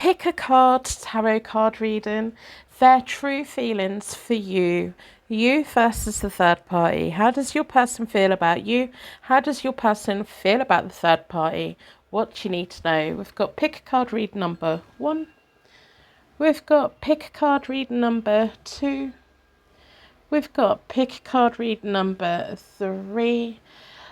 Pick a card, tarot card reading, their true feelings for you. You versus the third party. How does your person feel about you? How does your person feel about the third party? What do you need to know? We've got pick a card read number 1. We've got pick a card read number 2. We've got pick a card read number 3.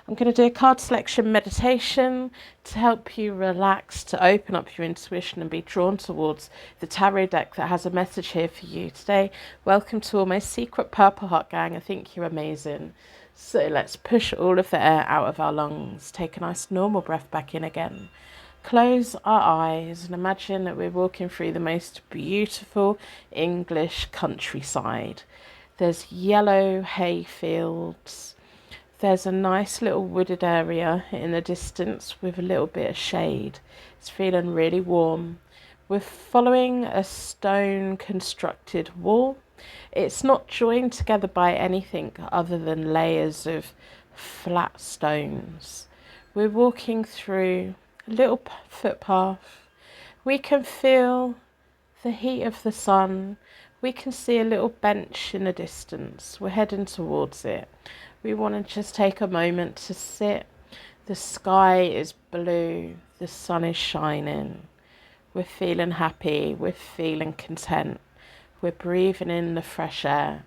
I'm going to do a card selection meditation to help you relax, to open up your intuition and be drawn towards the tarot deck that has a message here for you today. Welcome to all my secret Purple Heart gang. I think you're amazing. So let's push all of the air out of our lungs. Take a nice normal breath back in again. Close our eyes and imagine that we're walking through the most beautiful English countryside. There's yellow hay fields. There's a nice little wooded area in the distance with a little bit of shade. It's feeling really warm. We're following a stone constructed wall. It's not joined together by anything other than layers of flat stones. We're walking through a little footpath. We can feel the heat of the sun. We can see a little bench in the distance. We're heading towards it. We want to just take a moment to sit. The sky is blue. The sun is shining. We're feeling happy. We're feeling content. We're breathing in the fresh air.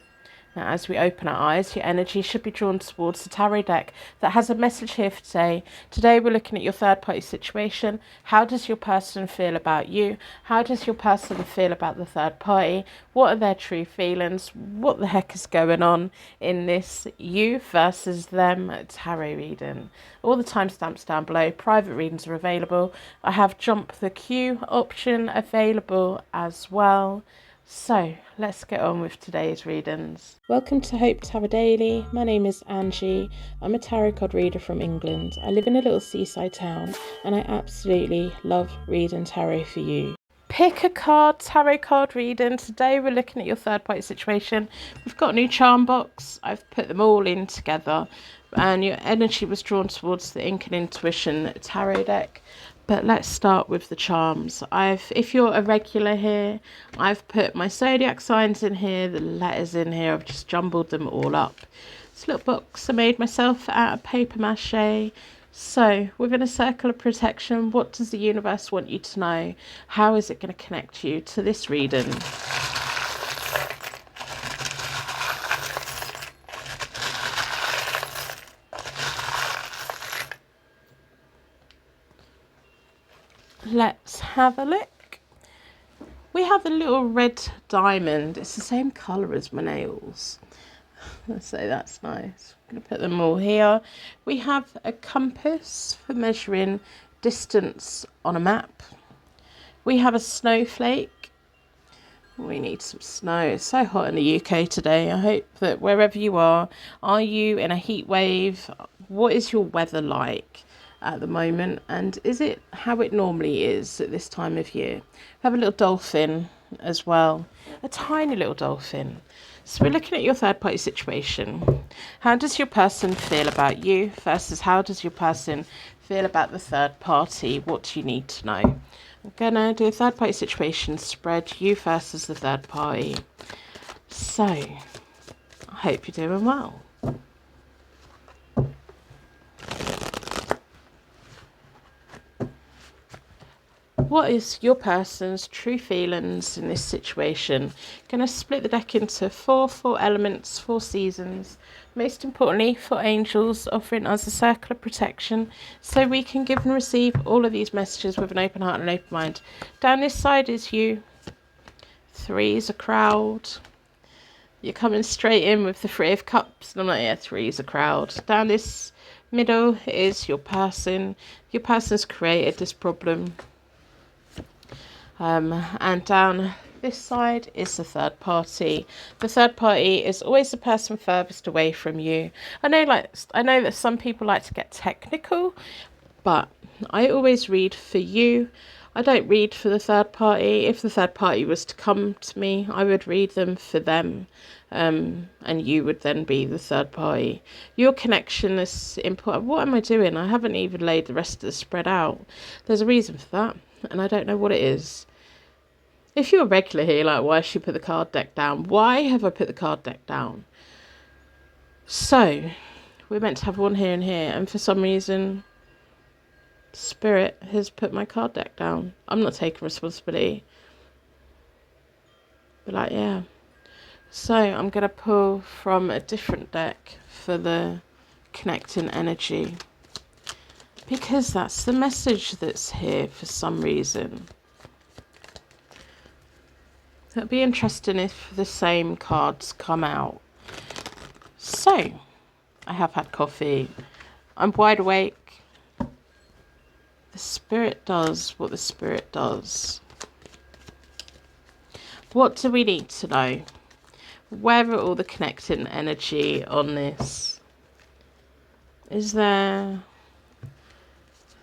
Now, as we open our eyes, your energy should be drawn towards the tarot deck that has a message here for today. Today, we're looking at your third party situation. How does your person feel about you? How does your person feel about the third party? What are their true feelings? What the heck is going on in this you versus them tarot reading? All the timestamps down below. Private readings are available. I have jump the queue option available as well. So let's get on with today's readings. Welcome to Hope Tarot Daily. My name is Angie. I'm a tarot card reader from England. I live in a little seaside town and I absolutely love reading tarot for you. Pick a card, tarot card reading. Today we're looking at your third party situation. We've got a new charm box. I've put them all in together and your energy was drawn towards the Ink and Intuition tarot deck. But let's start with the charms. If you're a regular here, I've put my zodiac signs in here, the letters in here. I've just jumbled them all up. This little box I made myself out of paper mache. So within a circle of protection, what does the universe want you to know? How is it going to connect you to this reading? Let's have a look. We have a little red diamond. It's the same colour as my nails. So that's nice. I'm going to put them all here. We have a compass for measuring distance on a map. We have a snowflake. We need some snow. It's so hot in the UK today. I hope that wherever you are you in a heat wave? What is your weather like at the moment, and is it how it normally is at this time of year? We have a little dolphin as well, a tiny little dolphin. So we're looking at your third party situation. How does your person feel about you versus how does your person feel about the third party? What do you need to know? I'm gonna do a third party situation spread, you versus the third party. So I hope you're doing well. What is your person's true feelings in this situation? Going to split the deck into four elements, 4 seasons. Most importantly, 4 angels offering us a circle of protection so we can give and receive all of these messages with an open heart and an open mind. Down this side is you. 3 is a crowd. You're coming straight in with the 3 of cups. And I'm like, yeah, 3 is a crowd. Down this middle is your person. Your person's created this problem. And down this side is the third party. The third party is always the person furthest away from you. I know that some people like to get technical, but I always read for you. I don't read for the third party. If the third party was to come to me, I would read them for them. And you would then be the third party. Your connection is important. What am I doing? I haven't even laid the rest of the spread out. There's a reason for that, and I don't know what it is. If you're a regular here, like, why should you put the card deck down? Why have I put the card deck down? So, we're meant to have one here and here, and for some reason, Spirit has put my card deck down. I'm not taking responsibility. But, like, yeah. So, I'm going to pull from a different deck for the connecting energy. Because that's the message that's here for some reason. It'd be interesting if the same cards come out. So, I have had coffee. I'm wide awake. The Spirit does what the Spirit does. What do we need to know? Where are all the connecting energy on this? Is there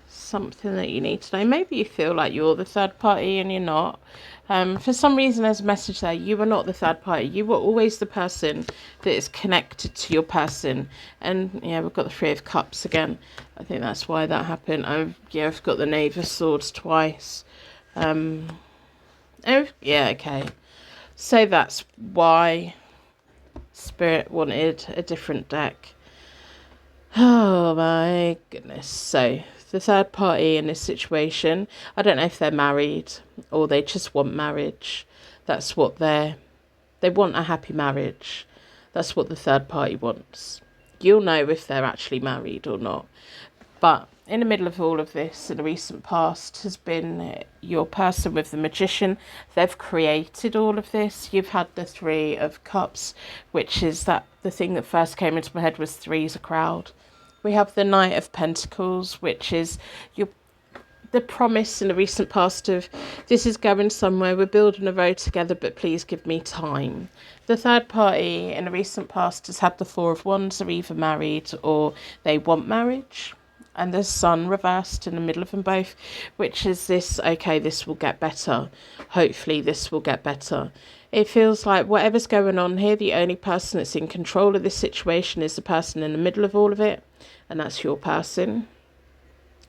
something that you need to know? Maybe you feel like you're the third party and you're not. For some reason, there's a message there. You are not the third party. You were always the person that is connected to your person. And yeah, we've got the Three of Cups again. I think that's why that happened. Yeah, I've got the Knave of Swords twice. Oh, yeah, okay. So that's why Spirit wanted a different deck. Oh my goodness. So the third party in this situation, I don't know if they're married or they just want marriage. That's what they want, a happy marriage. That's what the third party wants. You'll know if they're actually married or not. But in the middle of all of this, in the recent past, has been your person with the Magician. They've created all of this. You've had the Three of Cups, which is that the thing that first came into my head was three's a crowd. We have the Knight of Pentacles, which is the promise in the recent past of this is going somewhere, we're building a road together, but please give me time. The third party in the recent past has had the Four of Wands. They're either married or they want marriage. And the Sun reversed in the middle of them both, which is this, okay, this will get better. Hopefully this will get better. It feels like whatever's going on here, the only person that's in control of this situation is the person in the middle of all of it. And that's your person.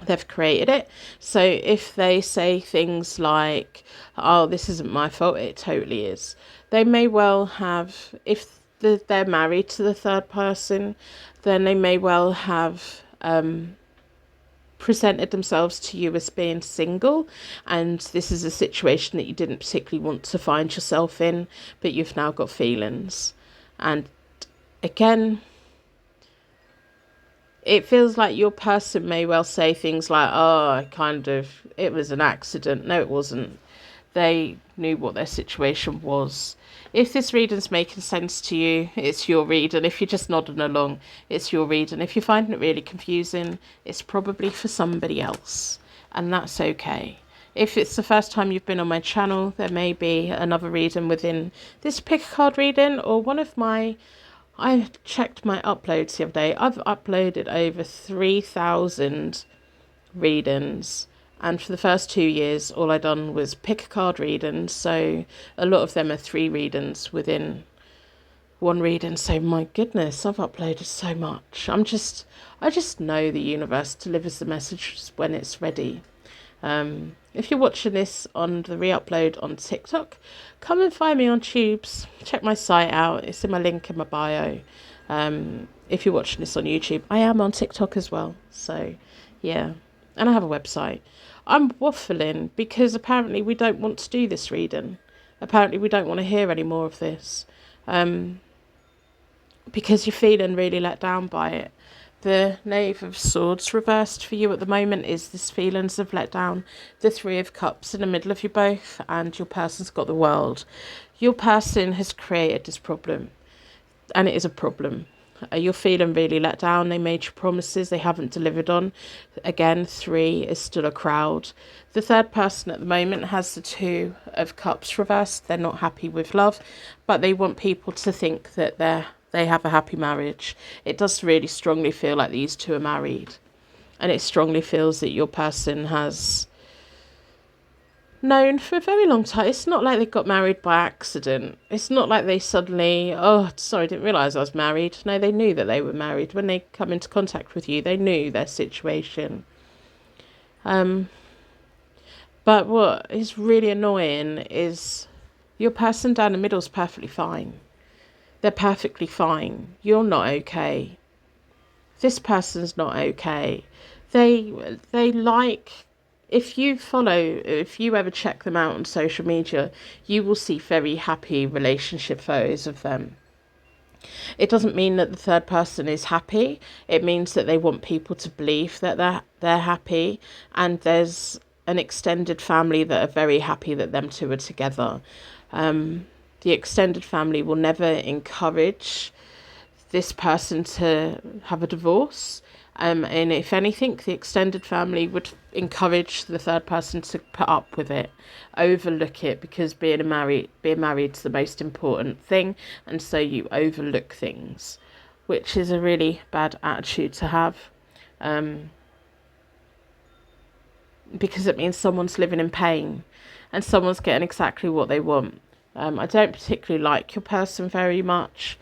They've created it. So if they say things like, oh, this isn't my fault, it totally is. They may well have, if they're married to the third person, then they may well have presented themselves to you as being single, and this is a situation that you didn't particularly want to find yourself in, but you've now got feelings. And again, it feels like your person may well say things like, oh, it was an accident. No, it wasn't. They knew what their situation was. If this reading's making sense to you, it's your reading. If you're just nodding along, it's your reading. If you're finding it really confusing, it's probably for somebody else. And that's okay. If it's the first time you've been on my channel, there may be another reading within this pick a card reading or one of my... I checked my uploads the other day. I've uploaded over 3,000 readings. And for the first 2 years, all I done was pick a card readings. So a lot of them are 3 readings within one reading. So my goodness, I've uploaded so much. I just know the universe delivers the message when it's ready. If you're watching this on the re-upload on TikTok, come and find me on Tubes. Check my site out. It's in my link in my bio. If you're watching this on YouTube, I am on TikTok as well. So, yeah. And I have a website. I'm waffling because apparently we don't want to do this reading. Apparently we don't want to hear any more of this. Because you're feeling really let down by it. The Knave of Swords reversed for you at the moment is this feelings of let down. The Three of Cups in the middle of you both, and your person's got the World. Your person has created this problem, and it is a problem. You're feeling really let down. They made you promises they haven't delivered on. Again, 3 is still a crowd. The third person at the moment has the Two of Cups reversed. They're not happy with love, but they want people to think that they have a happy marriage. It does really strongly feel like these two are married. And it strongly feels that your person has known for a very long time. It's not like they got married by accident. It's not like they suddenly, oh, sorry, I didn't realise I was married. No, they knew that they were married. When they come into contact with you, they knew their situation. But what is really annoying is your person down the middle is perfectly fine. They're perfectly fine. You're not okay. This person's not okay. They like, if you ever check them out on social media, you will see very happy relationship photos of them. It doesn't mean that the third person is happy. It means that they want people to believe that they're happy, and there's an extended family that are very happy that them two are together. The extended family will never encourage this person to have a divorce. And if anything, the extended family would encourage the third person to put up with it, overlook it, because being married is the most important thing, and so you overlook things, which is a really bad attitude to have, because it means someone's living in pain, and someone's getting exactly what they want. I don't particularly like your person very much.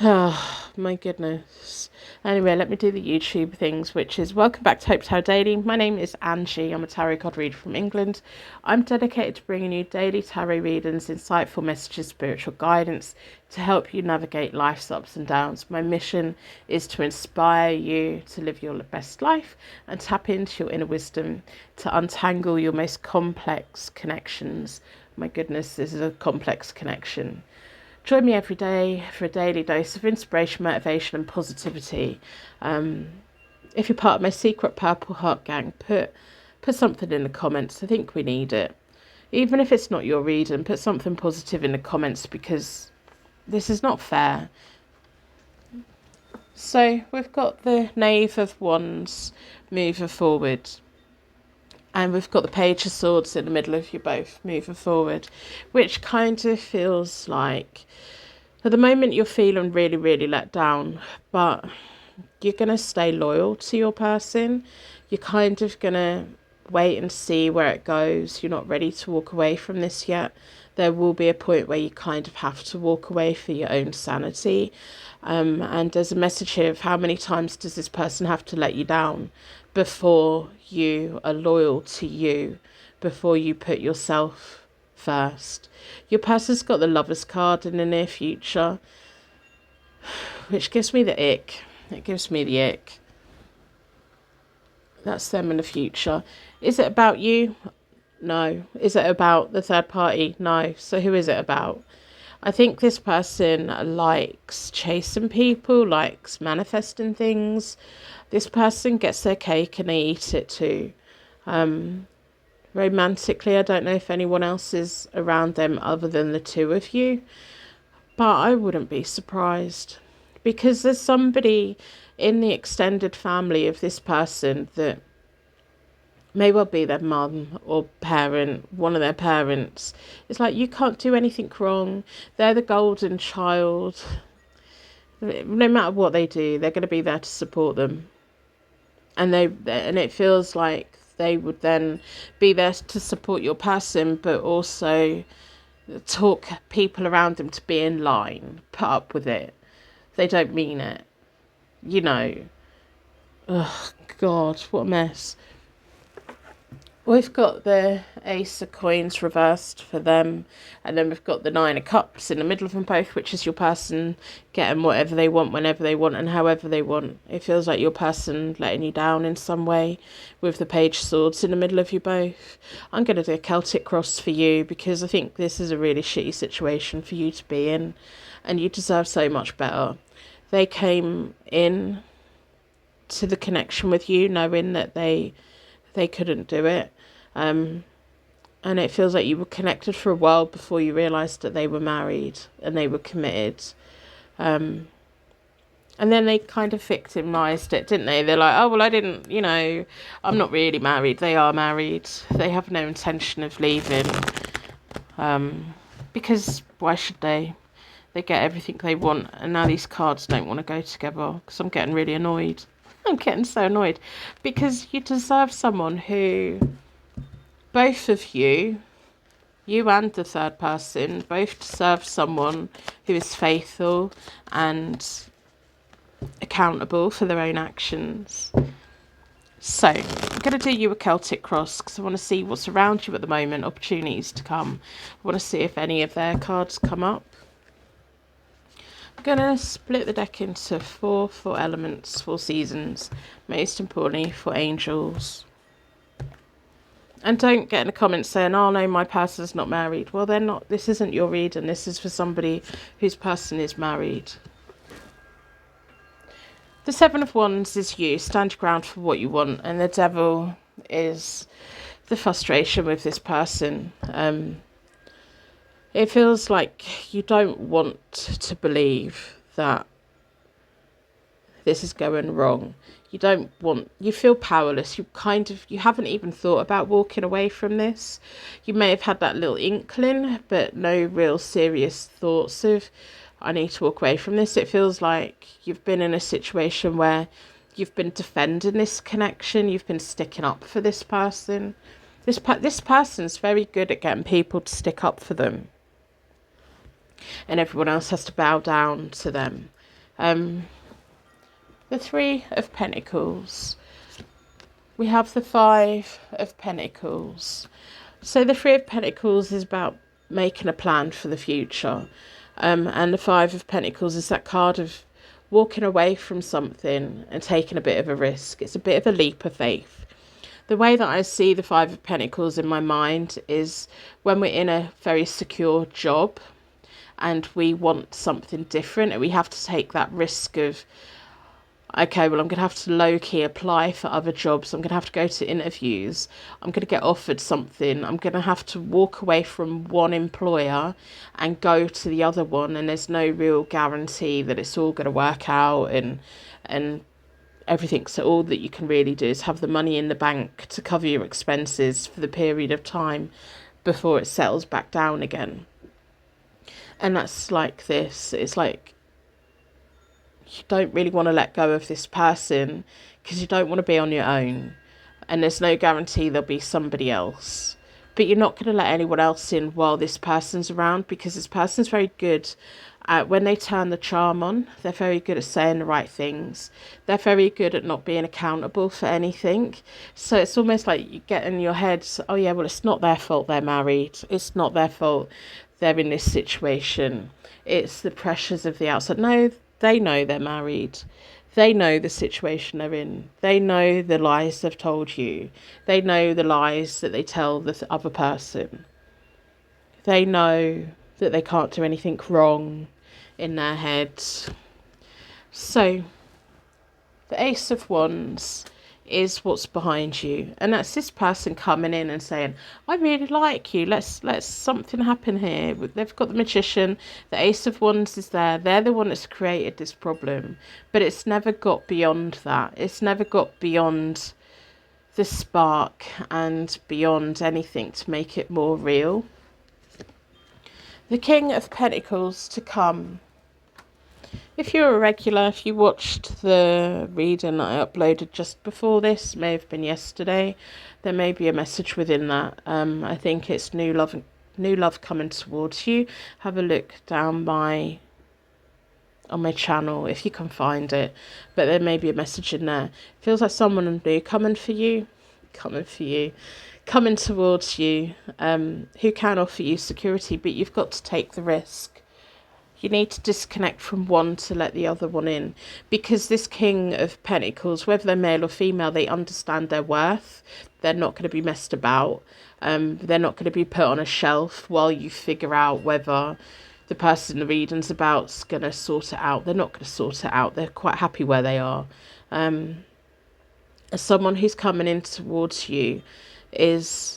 Oh, my goodness. Anyway, let me do the YouTube things, which is welcome back to Hope Tarot Daily. My name is Angie. I'm a tarot card reader from England. I'm dedicated to bringing you daily tarot readings, insightful messages, spiritual guidance to help you navigate life's ups and downs. My mission is to inspire you to live your best life and tap into your inner wisdom to untangle your most complex connections. My goodness, this is a complex connection. Join me every day for a daily dose of inspiration, motivation and positivity. If you're part of my secret Purple Heart gang, put something in the comments. I think we need it. Even if it's not your reading, put something positive in the comments, because this is not fair. So we've got the Knave of Wands moving forward. And we've got the Page of Swords in the middle of you both moving forward, which kind of feels like at the moment you're feeling really, really let down, but you're going to stay loyal to your person. You're kind of going to wait and see where it goes. You're not ready to walk away from this yet. There will be a point where you kind of have to walk away for your own sanity. And there's a message here of how many times does this person have to let you down before you are loyal to you, before you put yourself first. Your person's got the Lover's card in the near future, which gives me the ick. It gives me the ick. That's them in the future. Is it about you? No. Is it about the third party? No. So who is it about? I think this person likes chasing people, likes manifesting things. This person gets their cake and they eat it too. Romantically, I don't know if anyone else is around them other than the two of you, but I wouldn't be surprised, because there's somebody in the extended family of this person that may well be their mum or parent, one of their parents. It's like, you can't do anything wrong. They're the golden child. No matter what they do, they're going to be there to support them. And it feels like they would then be there to support your person, but also talk people around them to be in line, put up with it. They don't mean it. You know. Oh, God, what a mess. We've got the Ace of Coins reversed for them, and then we've got the Nine of Cups in the middle of them both, which is your person getting whatever they want, whenever they want, and however they want. It feels like your person letting you down in some way, with the Page of Swords in the middle of you both. I'm going to do a Celtic cross for you, because I think this is a really shitty situation for you to be in, and you deserve so much better. They came in to the connection with you knowing that they couldn't do it. And it feels like you were connected for a while before you realised that they were married and they were committed. And then they kind of victimised it, didn't they? They're like, oh, well, I didn't, I'm not really married. They are married. They have no intention of leaving. Because why should they? They get everything they want. And now these cards don't want to go together, because I'm getting really annoyed. I'm getting so annoyed, because you deserve someone who, both of you and the third person, both deserve someone who is faithful and accountable for their own actions. So I'm going to do you a Celtic cross because I want to see what's around you at the moment, opportunities to come. I want to see if any of their cards come up. I'm going to split the deck into four elements, 4 seasons, most importantly 4 angels. And don't get in the comments saying, oh no, my person's not married. Well, they're not. This isn't your reading. This is for somebody whose person is married. The 7 of Wands is you. Stand your ground for what you want. And the Devil is the frustration with this person. It feels like you don't want to believe that this is going wrong. You feel powerless. You haven't even thought about walking away from this. You may have had that little inkling, but no real serious thoughts of, I need to walk away from this. It feels like you've been in a situation where you've been defending this connection. You've been sticking up for this person. This person's very good at getting people to stick up for them. And everyone else has to bow down to them. The 3 of Pentacles. We have the 5 of Pentacles. So the 3 of Pentacles is about making a plan for the future. And the 5 of Pentacles is that card of walking away from something and taking a bit of a risk. It's a bit of a leap of faith. The way that I see the 5 of Pentacles in my mind is when we're in a very secure job and we want something different and we have to take that risk of, okay, well, I'm going to have to low-key apply for other jobs. I'm going to have to go to interviews. I'm going to get offered something. I'm going to have to walk away from one employer and go to the other one. And there's no real guarantee that it's all going to work out and everything. So all that you can really do is have the money in the bank to cover your expenses for the period of time before it settles back down again. And that's like this. It's like you don't really want to let go of this person because you don't want to be on your own. And there's no guarantee there'll be somebody else. But you're not going to let anyone else in while this person's around, because this person's very good at, when they turn the charm on, they're very good at saying the right things. They're very good at not being accountable for anything. So it's almost like you get in your head, oh yeah, well, it's not their fault they're married. It's not their fault they're in this situation. It's the pressures of the outside. No, they know they're married. They know the situation they're in. They know the lies they've told you. They know the lies that they tell the other person. They know that they can't do anything wrong in their heads. So, the Ace of Wands is what's behind you, and that's this person coming in and saying, I really like you, let's something happen here. They've got the Magician, the Ace of Wands is there, they're the one that's created this problem, but it's never got beyond that. It's never got beyond the spark and beyond anything to make it more real. The King of Pentacles to come. If you're a regular, if you watched the reading I uploaded just before this, may have been yesterday, there may be a message within that. I think it's new love coming towards you. Have a look down on my channel if you can find it, but there may be a message in there. Feels like someone new coming towards you, who can offer you security, but you've got to take the risk. You need to disconnect from one to let the other one in, because this King of Pentacles, whether they're male or female, they understand their worth. They're not going to be messed about. They're not going to be put on a shelf while you figure out whether the person the reading's about's going to sort it out. They're not going to sort it out. They're quite happy where they are. As someone who's coming in towards you is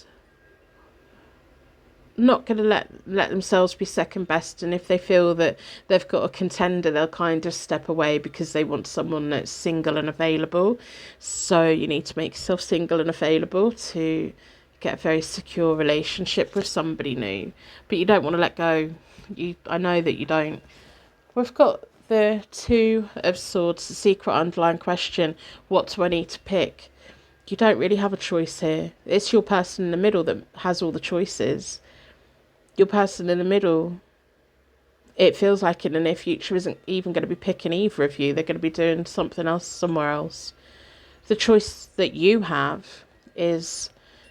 not going to let themselves be second best, and if they feel that they've got a contender, they'll kind of step away because they want someone that's single and available. So you need to make yourself single and available to get a very secure relationship with somebody new, but you don't want to let go. I know that you don't. We've got the Two of Swords, the secret underlying question, what do I need to pick? You don't really have a choice here. It's your person in the middle that has all the choices. Your person in the middle, it feels like in the near future, isn't even going to be picking either of you. They're going to be doing something else somewhere else. The choice that you have is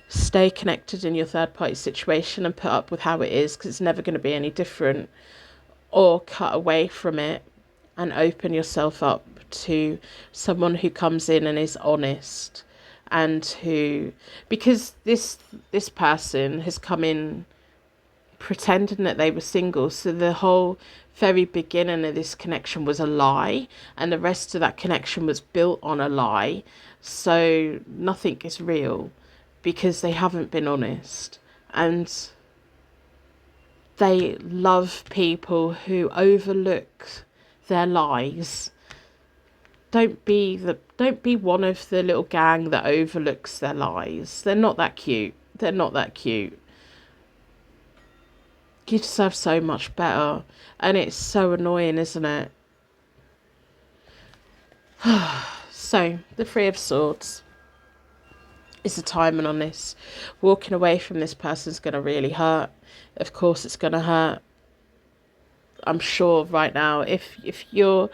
stay connected in your third party situation and put up with how it is, because it's never going to be any different, or cut away from it and open yourself up to someone who comes in and is honest, and who, because this person has come in pretending that they were single, so the whole very beginning of this connection was a lie, and the rest of that connection was built on a lie. So nothing is real because they haven't been honest, and they love people who overlook their lies. Don't be one of the little gang that overlooks their lies. They're not that cute. They're not that cute. You deserve so much better. And it's so annoying, isn't it? So, the Three of Swords is the timing on this. Walking away from this person's going to really hurt. Of course it's going to hurt. I'm sure right now, if you're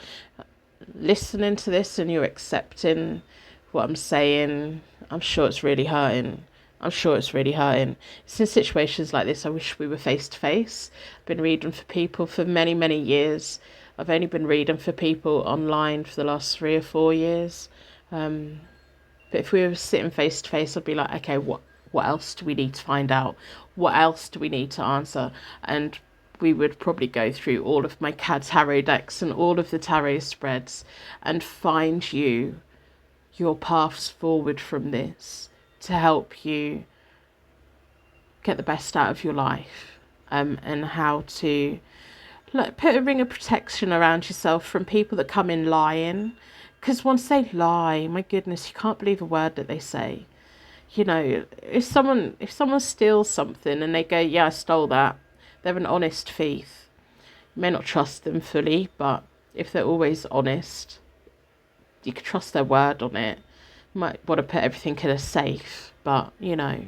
listening to this and you're accepting what I'm saying, I'm sure it's really hurting. I'm sure it's really hurting. It's in situations like this I wish we were face to face. I've been reading for people for many, many years. I've only been reading for people online for the last 3 or 4 years. But if we were sitting face to face, I'd be like, okay, what else do we need to find out? What else do we need to answer? And we would probably go through all of my tarot decks and all of the tarot spreads and find you your paths forward from this to help you get the best out of your life, and how to put a ring of protection around yourself from people that come in lying. Because once they lie, my goodness, you can't believe a word that they say. You know, if someone steals something and they go, yeah, I stole that, they're an honest thief. You may not trust them fully, but if they're always honest, you can trust their word on it. You might want to put everything in a safe, but, you know,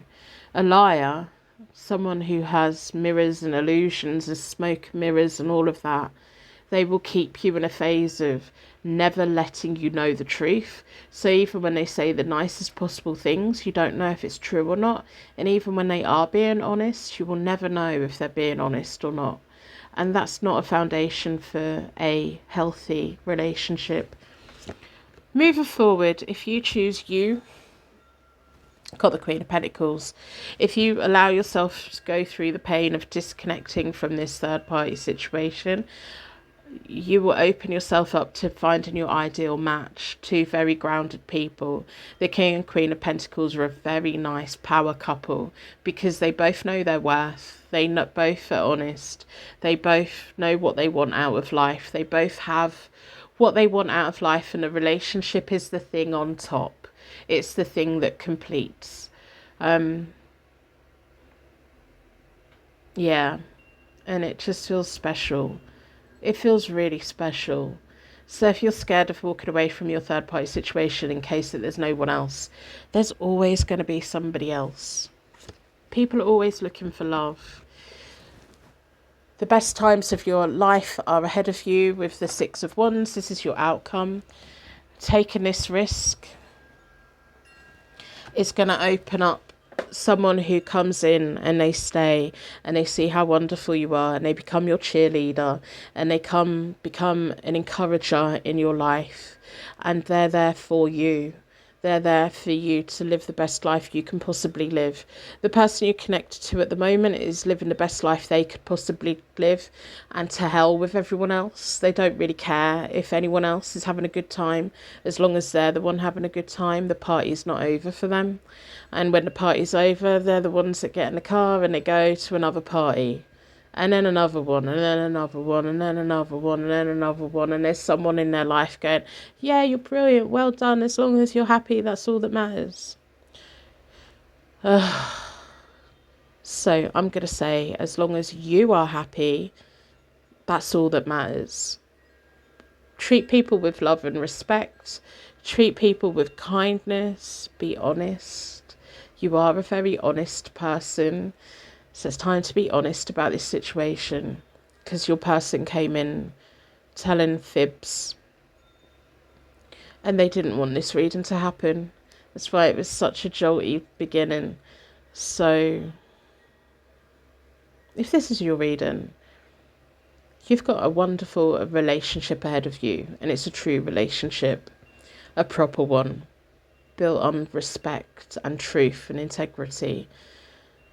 a liar, someone who has mirrors and illusions and smoke mirrors and all of that, they will keep you in a phase of never letting you know the truth. So even when they say the nicest possible things, you don't know if it's true or not. And even when they are being honest, you will never know if they're being honest or not. And that's not a foundation for a healthy relationship. Moving forward, if you choose you, got the Queen of Pentacles, if you allow yourself to go through the pain of disconnecting from this third party situation, you will open yourself up to finding your ideal match. Two very grounded people. The King and Queen of Pentacles are a very nice power couple because they both know their worth. They both are honest. They both know what they want out of life. They both have what they want out of life, and the relationship is the thing on top. It's the thing that completes. Yeah, and it just feels special. It feels really special. So if you're scared of walking away from your third party situation in case that there's no one else, there's always going to be somebody else. People are always looking for love. The best times of your life are ahead of you with the Six of Wands. This is your outcome. Taking this risk is going to open up someone who comes in and they stay and they see how wonderful you are and they become your cheerleader and they become an encourager in your life, and they're there for you. They're there for you to live the best life you can possibly live. The person you're connected to at the moment is living the best life they could possibly live, and to hell with everyone else. They don't really care if anyone else is having a good time. As long as they're the one having a good time, the party's not over for them. And when the party's over, they're the ones that get in the car and they go to another party. And then another one, and then another one, and then another one, and then another one. And there's someone in their life going, yeah, you're brilliant, well done. As long as you're happy, that's all that matters. So I'm going to say, as long as you are happy, that's all that matters. Treat people with love and respect. Treat people with kindness. Be honest. You are a very honest person. So it's time to be honest about this situation, because your person came in telling fibs. and they didn't want this reading to happen. That's why it was such a jolty beginning. So if this is your reading, you've got a wonderful relationship ahead of you, and it's a true relationship, a proper one, built on respect and truth and integrity.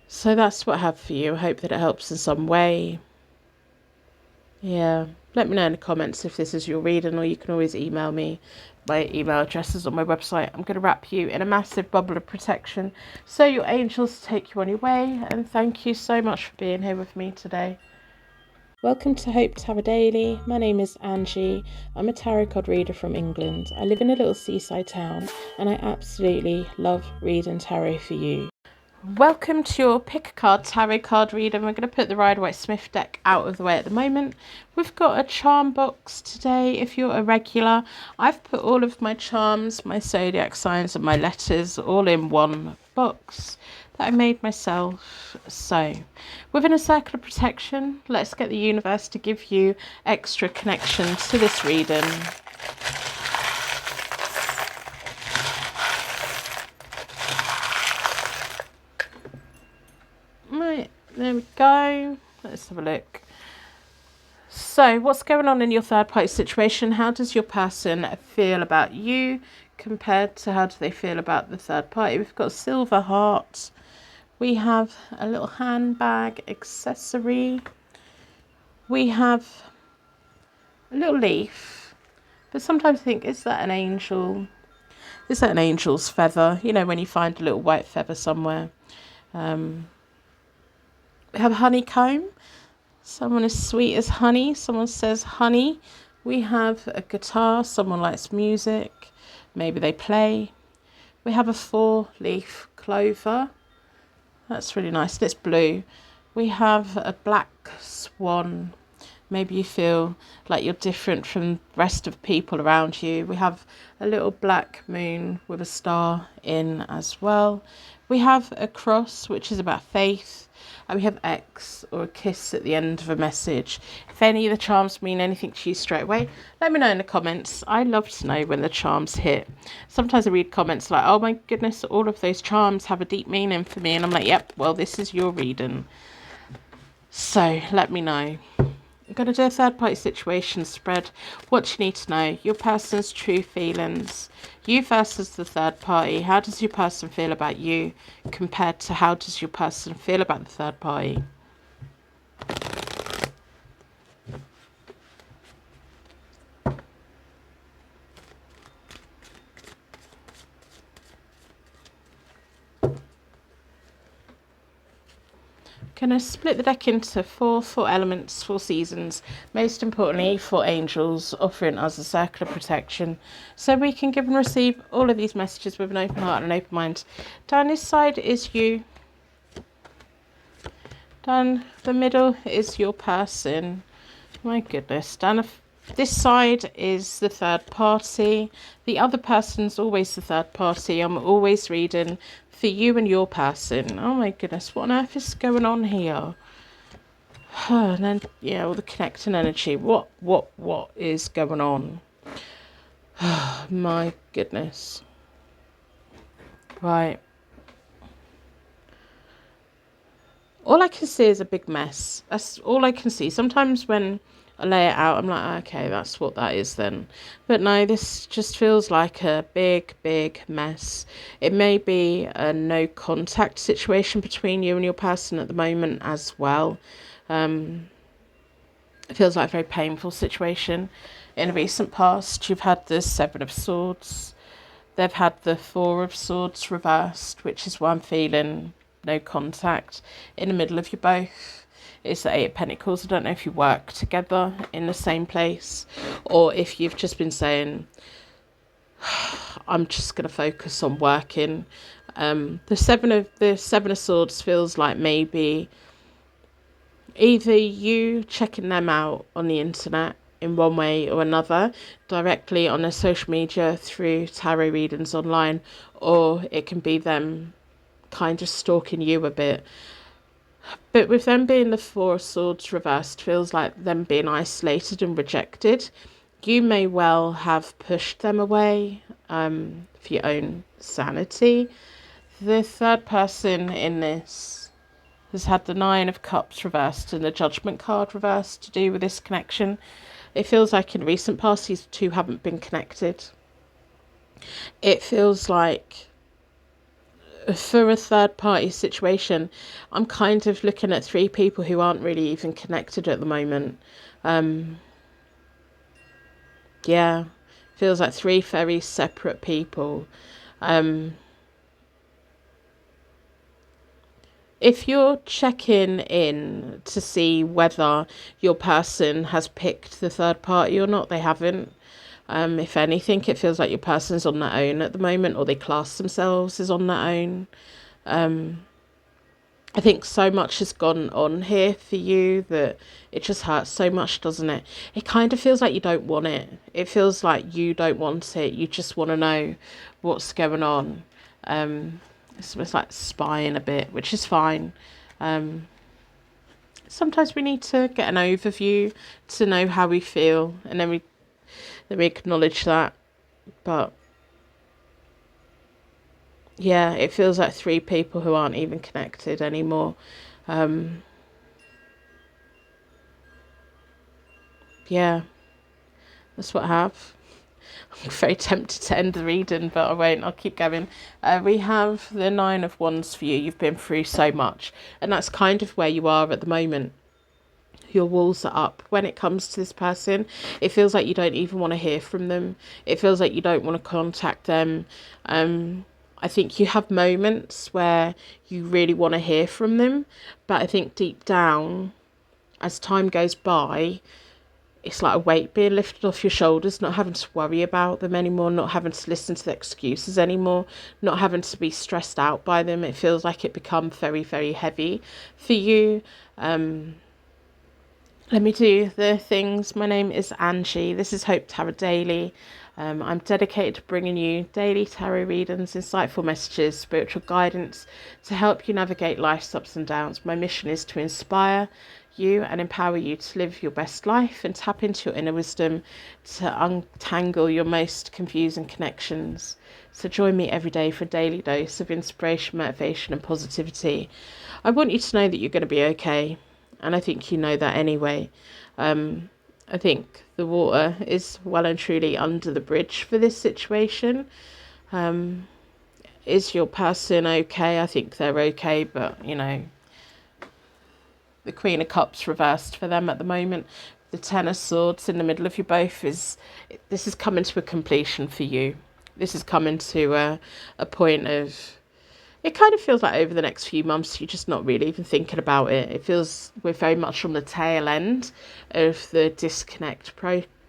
So that's what I have for you. I hope that it helps in some way. Yeah, let me know in the comments if this is your reading, or you can always email me. My email address is on my website. I'm going to wrap you in a massive bubble of protection so your angels take you on your way. And thank you so much for being here with me today. Welcome to Hope Tarot Daily. My name is Angie. I'm a tarot card reader from England. I live in a little seaside town, and I absolutely love reading tarot for you. Welcome to your pick a card tarot card reader. We're going to put the Rider-Waite-Smith deck out of the way at the moment. We've got a charm box today. If you're a regular, I've put all of my charms, my zodiac signs and my letters all in one box that I made myself. So within a circle of protection, let's get the universe to give you extra connection to this reading. Right, there we go. Let's have a look. So what's going on in your third party situation? How does your person feel about you compared to how do they feel about the third party? We've got a silver heart. We have a little handbag accessory. We have a little leaf. But sometimes I think, is that an angel? Is that an angel's feather? You know, when you find a little white feather somewhere. We have honeycomb. Someone as sweet as honey. Someone says honey. We have a guitar. Someone likes music. Maybe they play. We have a 4-leaf clover. That's really nice. It's blue. We have a black swan. Maybe you feel like you're different from the rest of people around you. We have a little black moon with a star in as well. We have a cross, which is about faith. And we have X, or a kiss at the end of a message. If any of the charms mean anything to you straight away, let me know in the comments. I love to know when the charms hit. Sometimes I read comments like, oh my goodness, all of those charms have a deep meaning for me. And I'm like, yep, well, this is your reading. So let me know. I'm going to do a third party situation spread. What you need to know, your person's true feelings. You versus the third party. How does your person feel about you compared to how does your person feel about the third party? Going to split the deck into four elements, 4 seasons, most importantly 4 angels, offering us a circle of protection so we can give and receive all of these messages with an open heart and an open mind. Down this side is you. Down the middle is your person. My goodness. Down this side is the third party. The other person's always the third party. I'm always reading for you and your person. Oh my goodness, what on earth is going on here? And then, yeah, all the connecting energy. What is going on? My goodness. Right. All I can see is a big mess. That's all I can see. Sometimes when I lay it out, I'm like, okay, that's what that is then. But no, this just feels like a big mess. It may be a no contact situation between you and your person at the moment as well. It feels like a very painful situation. In a recent past, you've had the 7 of Swords. They've had the 4 of Swords reversed, which is why I'm feeling no contact. In the middle of you both is the 8 of Pentacles. I don't know if you work together in the same place or if you've just been saying, I'm just going to focus on working. The seven of Swords feels like maybe either you checking them out on the internet in one way or another, directly on their social media through tarot readings online, or it can be them kind of stalking you a bit. But with them being the 4 of Swords reversed, feels like them being isolated and rejected. You may well have pushed them away for your own sanity. The third person in this has had the Nine of Cups reversed and the Judgment card reversed to do with this connection. It feels like in recent past these two haven't been connected. It feels like for a third party situation, I'm kind of looking at three people who aren't really even connected at the moment. Yeah, feels like three very separate people. If you're checking in to see whether your person has picked the third party or not, they haven't. If anything, it feels like your person's on their own at the moment, or they class themselves as on their own. I think so much has gone on here for you that it just hurts so much, doesn't it? It kind of feels like you don't want it. It feels like you don't want it. You just want to know what's going on. It's like spying a bit, which is fine. Sometimes we need to get an overview to know how we feel, and then we acknowledge that. But yeah, it feels like three people who aren't even connected anymore. Yeah, that's what I have. I'm very tempted to end the reading, but I won't. I'll keep going. We have the Nine of Wands for you. You've been through so much, and that's kind of where you are at the moment. Your walls are up when it comes to this person. It feels like you don't even want to hear from them. It feels like you don't want to contact them. I think you have moments where you really want to hear from them, but I think deep down, as time goes by, it's like a weight being lifted off your shoulders, not having to worry about them anymore, not having to listen to the excuses anymore, not having to be stressed out by them. It feels like it becomes very, very heavy for you. Let me do the things. My name is Angie. This is Hope Tarot Daily. I'm dedicated to bringing you daily tarot readings, insightful messages, spiritual guidance to help you navigate life's ups and downs. My mission is to inspire you and empower you to live your best life and tap into your inner wisdom to untangle your most confusing connections. So join me every day for a daily dose of inspiration, motivation and positivity. I want you to know that you're going to be okay. And I think you know that anyway. I think the water is well and truly under the bridge for this situation. Is your person okay? I think they're okay, but, you know, the Queen of Cups reversed for them at the moment. The Ten of Swords in the middle of you both this is coming to a completion for you. This is coming to a point of... It kind of feels like over the next few months, you're just not really even thinking about it. It feels we're very much on the tail end of the disconnect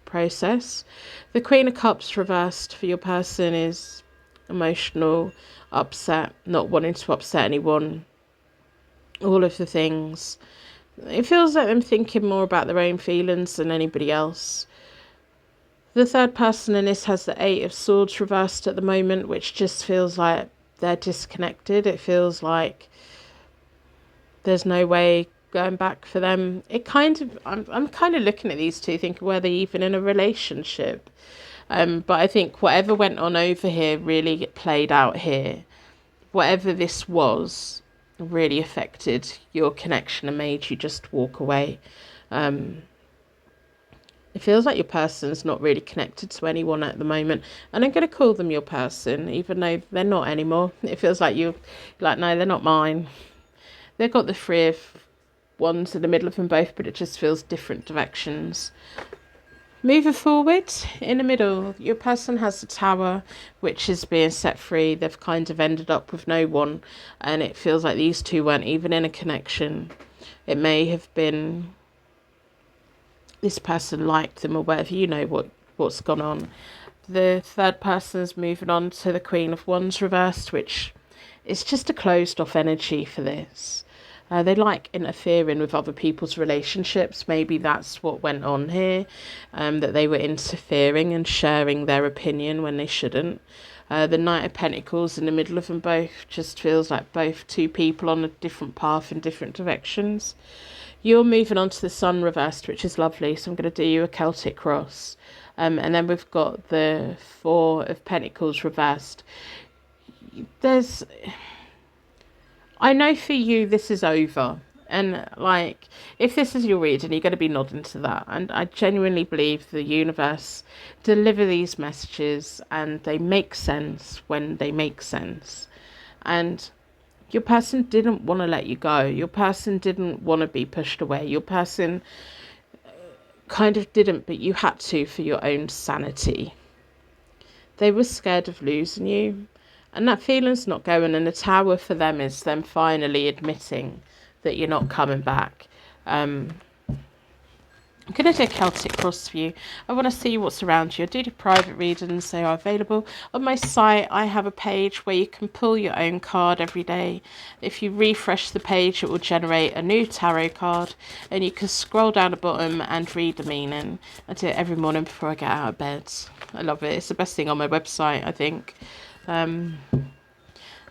process. The Queen of Cups reversed for your person is emotional, upset, not wanting to upset anyone, all of the things. It feels like them thinking more about their own feelings than anybody else. The third person in this has the Eight of Swords reversed at the moment, which just feels like they're disconnected. It feels like there's no way going back for them. It kind of, I'm kind of looking at these two thinking, were they even in a relationship? But I think whatever went on over here really played out here. Whatever this was really affected your connection and made you just walk away. It feels like your person's not really connected to anyone at the moment. And I'm going to call them your person, even though they're not anymore. It feels like you're like, no, they're not mine. They've got the Three of Wands in the middle of them both, but it just feels different directions. Moving forward, in the middle, your person has the Tower, which is being set free. They've kind of ended up with no one. And it feels like these two weren't even in a connection. It may have been... this person liked them or whatever, you know what's gone on. The third person's moving on to the Queen of Wands reversed, which is just a closed off energy for this. They like interfering with other people's relationships. Maybe that's what went on here, that they were interfering and sharing their opinion when they shouldn't. The Knight of Pentacles in the middle of them both just feels like both two people on a different path in different directions. You're moving on to the Sun reversed, which is lovely. So I'm going to do you a Celtic cross. And then we've got the Four of Pentacles reversed. I know for you this is over. And like, if this is your reading, you're going to be nodding to that. And I genuinely believe the universe deliver these messages and they make sense when they make sense. And your person didn't want to let you go. Your person didn't want to be pushed away. Your person kind of didn't, but you had to for your own sanity. They were scared of losing you. And that feeling's not going. And the Tower for them is them finally admitting that you're not coming back. I'm going to do a Celtic cross for you. I want to see what's around you. I do private readings. They are available. On my site, I have a page where you can pull your own card every day. If you refresh the page, it will generate a new tarot card. And you can scroll down the bottom and read the meaning. I do it every morning before I get out of bed. I love it. It's the best thing on my website, I think.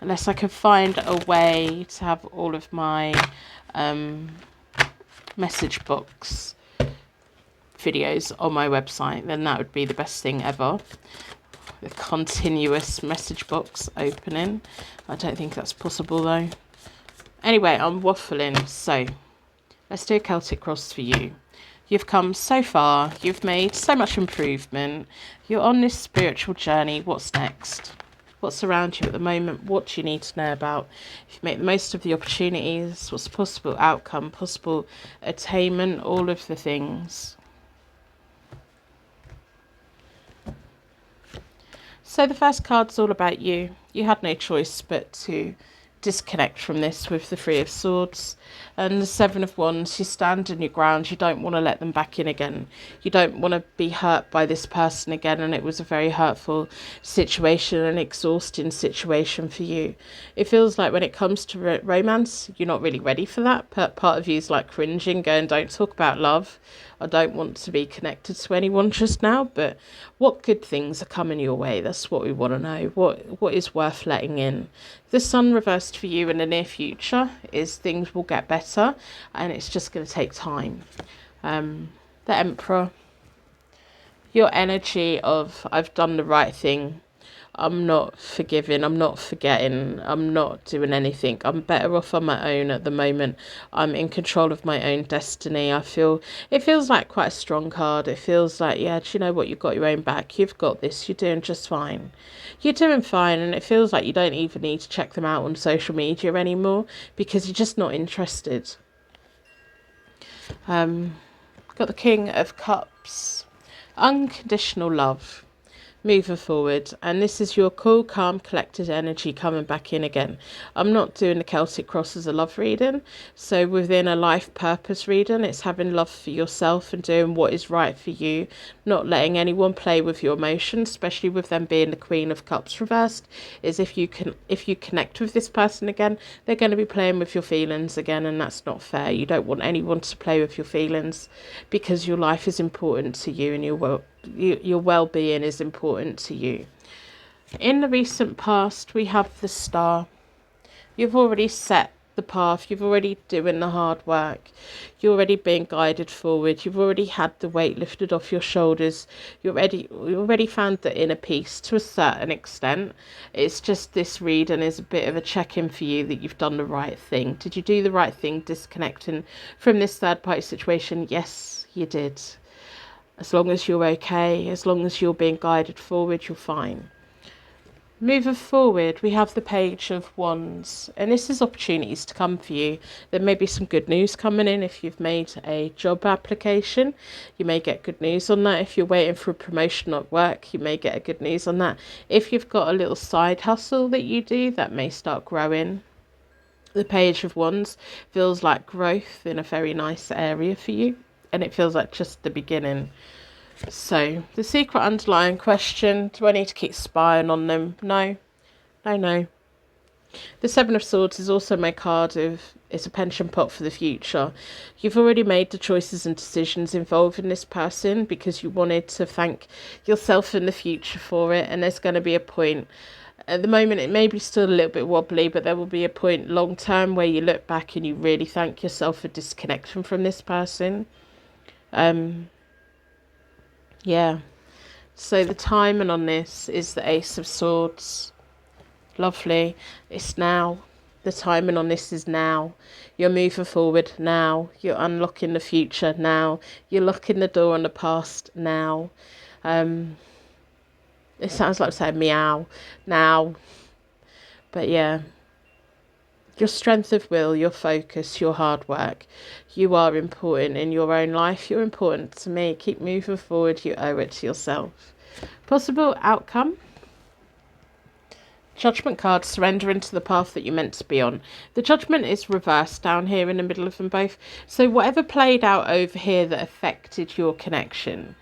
Unless I can find a way to have all of my message box videos on my website, then that would be the best thing ever. The continuous message box opening. I don't think that's possible though. Anyway, I'm waffling, so let's do a Celtic cross for you. You've come so far, you've made so much improvement, you're on this spiritual journey. What's next? What's around you at the moment? What do you need to know about? If you make the most of the opportunities, what's the possible outcome, possible attainment, all of the things. So the first card's all about you. You had no choice but to disconnect from this with the Three of Swords. And the Seven of Wands, you stand in your ground. You don't want to let them back in again. You don't want to be hurt by this person again. And it was a very hurtful situation, an exhausting situation for you. It feels like when it comes to romance, you're not really ready for that. Part of you is like cringing, going, don't talk about love. I don't want to be connected to anyone just now, but what good things are coming your way? That's what we want to know. What is worth letting in? The Sun reversed for you in the near future is things will get better, and it's just going to take time. The Emperor, your energy of I've done the right thing. I'm not forgiving, I'm not forgetting, I'm not doing anything. I'm better off on my own at the moment. I'm in control of my own destiny. It feels like quite a strong card. It feels like, yeah, do you know what? You've got your own back. You've got this. You're doing just fine. You're doing fine. And it feels like you don't even need to check them out on social media anymore because you're just not interested. Got the King of Cups. Unconditional love. Moving forward, and this is your cool, calm, collected energy coming back in again. I'm not doing the Celtic cross as a love reading, so within a life purpose reading, it's having love for yourself and doing what is right for you, not letting anyone play with your emotions, especially with them being the Queen of Cups reversed. Is if you connect with this person again, they're going to be playing with your feelings again, and that's not fair. You don't want anyone to play with your feelings because your life is important to you and your well-being is important to you. In the recent past, we have the Star. You've already set the path. You've already doing the hard work. You're already being guided forward. You've already had the weight lifted off your shoulders. You already found the inner peace to a certain extent. It's just this reading is a bit of a check-in for you that you've done the right thing. Did you do the right thing disconnecting from this third-party situation? Yes, you did. As long as you're okay, as long as you're being guided forward, you're fine. Moving forward, we have the Page of Wands, and this is opportunities to come for you. There may be some good news coming in. If you've made a job application, you may get good news on that. If you're waiting for a promotion at work, you may get a good news on that. If you've got a little side hustle that you do, that may start growing. The Page of Wands feels like growth in a very nice area for you, and it feels like just the beginning. So, the secret underlying question, do I need to keep spying on them? No. The Seven of Swords is also my card of, it's a pension pot for the future. You've already made the choices and decisions involving this person because you wanted to thank yourself in the future for it, and there's going to be a point. At the moment, it may be still a little bit wobbly, but there will be a point long term where you look back and you really thank yourself for disconnection from this person. Yeah, So the timing on this is the Ace of Swords. Lovely. It's now. The timing on this is now. You're moving forward now. You're unlocking the future now. You're locking the door on the past now. It sounds like saying meow now. But yeah. Your strength of will, your focus, your hard work. You are important in your own life. You're important to me. Keep moving forward. You owe it to yourself. Possible outcome. Judgment card, surrender into the path that you're meant to be on. The judgment is reversed down here in the middle of them both. So whatever played out over here that affected your connection,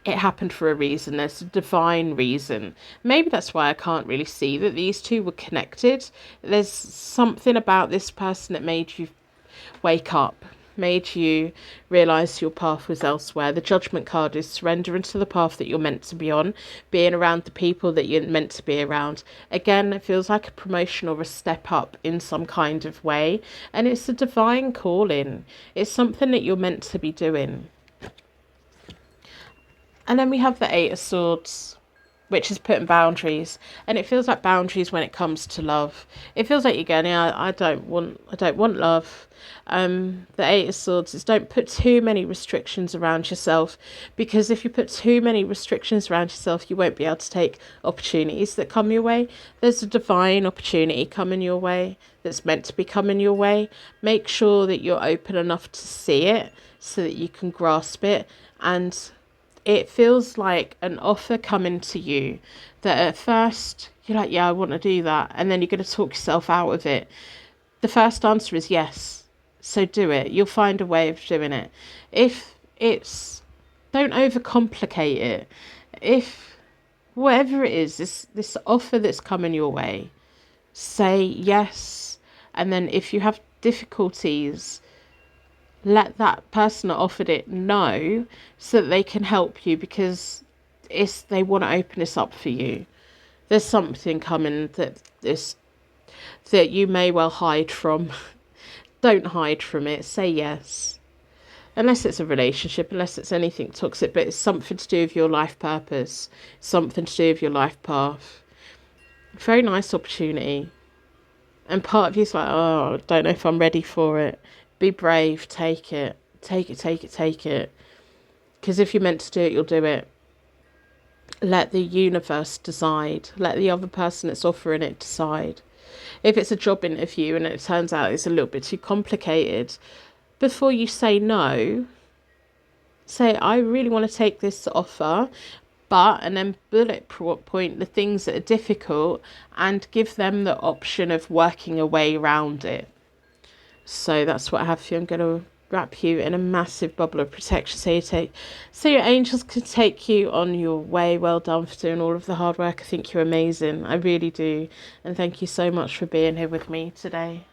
it happened for a reason. There's a divine reason. Maybe that's why I can't really see that these two were connected. There's something about this person that made you wake up, made you realise your path was elsewhere. The judgment card is surrender into the path that you're meant to be on, being around the people that you're meant to be around. Again, it feels like a promotion or a step up in some kind of way, and it's a divine calling. It's something that you're meant to be doing. And then we have the Eight of Swords, which is putting boundaries, and it feels like boundaries when it comes to love. It feels like you're going, yeah, I don't want love. The Eight of Swords is don't put too many restrictions around yourself, because if you put too many restrictions around yourself, you won't be able to take opportunities that come your way. There's a divine opportunity coming your way that's meant to be coming your way. Make sure that you're open enough to see it so that you can grasp it. And it feels like an offer coming to you that at first you're like, yeah, I want to do that. And then you're going to talk yourself out of it. The first answer is yes. So do it. You'll find a way of doing it. If it's, don't overcomplicate it. If whatever it is, this offer that's coming your way, say yes. And then if you have difficulties, let that person that offered it know so that they can help you, because they want to open this up for you. There's something coming that you may well hide from. Don't hide from it. Say yes. Unless it's a relationship, unless it's anything toxic, but it's something to do with your life purpose, something to do with your life path. Very nice opportunity. And part of you's like, oh, I don't know if I'm ready for it. Be brave, take it. Take it. Because if you're meant to do it, you'll do it. Let the universe decide. Let the other person that's offering it decide. If it's a job interview and it turns out it's a little bit too complicated, before you say no, say, I really want to take this offer, and then bullet point the things that are difficult and give them the option of working a way around it. So that's what I have for you. I'm going to wrap you in a massive bubble of protection so your angels can take you on your way. Well done for doing all of the hard work. I think you're amazing. I really do. And thank you so much for being here with me today.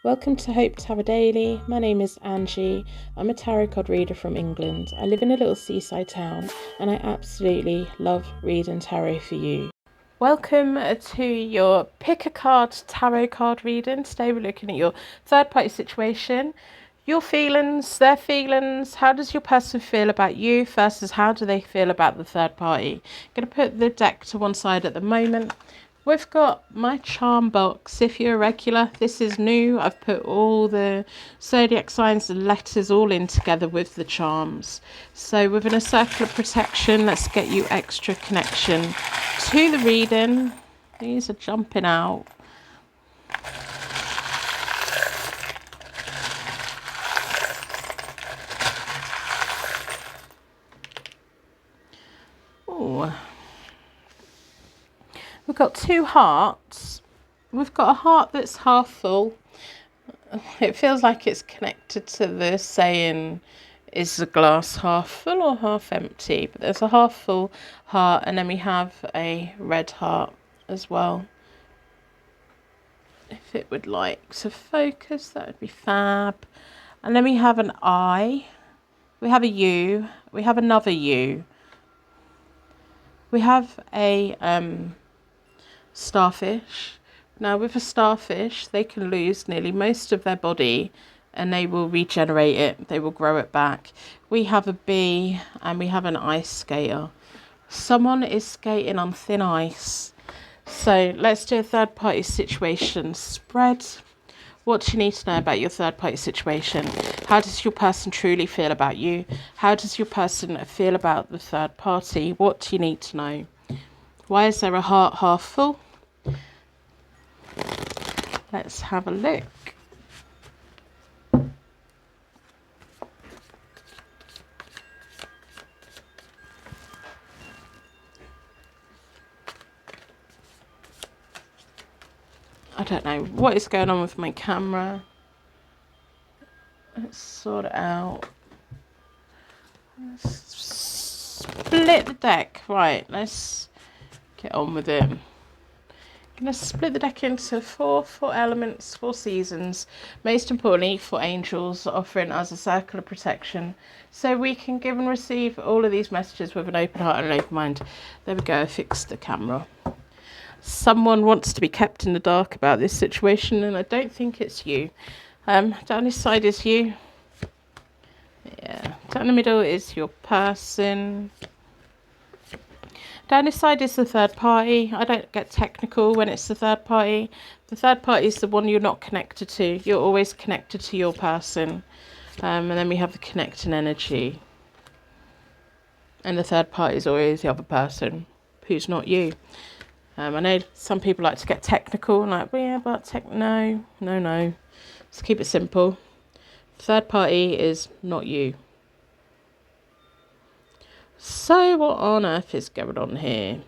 Welcome to Hope Tarot Daily. My name is Angie. I'm a tarot card reader from England. I live in a little seaside town and I absolutely love reading tarot for you. Welcome to your pick a card tarot card reading. Today we're looking at your third party situation, your feelings, their feelings. How does your person feel about you versus how do they feel about the third party? I'm going to put the deck to one side at the moment. We've got my charm box. If you're a regular, this is new. I've put all the zodiac signs and letters all in together with the charms. So within a circle of protection, let's get you extra connection to the reading. These are jumping out. Oh. We've got two hearts. We've got a heart that's half full. It feels like it's connected to the saying, is the glass half full or half empty? But there's a half full heart, and then we have a red heart as well. If it would like to focus, that would be fab. And then we have an I. We have a U. We have another U. We have a starfish. Now with a starfish, they can lose nearly most of their body and they will regenerate it. They will grow it back. We have a bee and we have an ice skater. Someone is skating on thin ice. So let's do a third party situation spread. What do you need to know about your third party situation? How does your person truly feel about you? How does your person feel about the third party? What do you need to know? Why is there a heart half full? Let's have a look. I don't know what is going on with my camera. Let's sort it out. Let's split the deck. Right, let's get on with it. I'm going to split the deck into four elements, 4 seasons. Most importantly, 4 angels offering us a circle of protection. So we can give and receive all of these messages with an open heart and an open mind. There we go, I fixed the camera. Someone wants to be kept in the dark about this situation, and I don't think it's you. Down this side is you. Yeah. Down the middle is your person. Down this side is the third party. I don't get technical when it's the third party. The third party is the one you're not connected to. You're always connected to your person. And then we have the connecting energy. And the third party is always the other person who's not you. I know some people like to get technical and like, well, yeah, but no. Let's keep it simple. Third party is not you. So what on earth is going on here?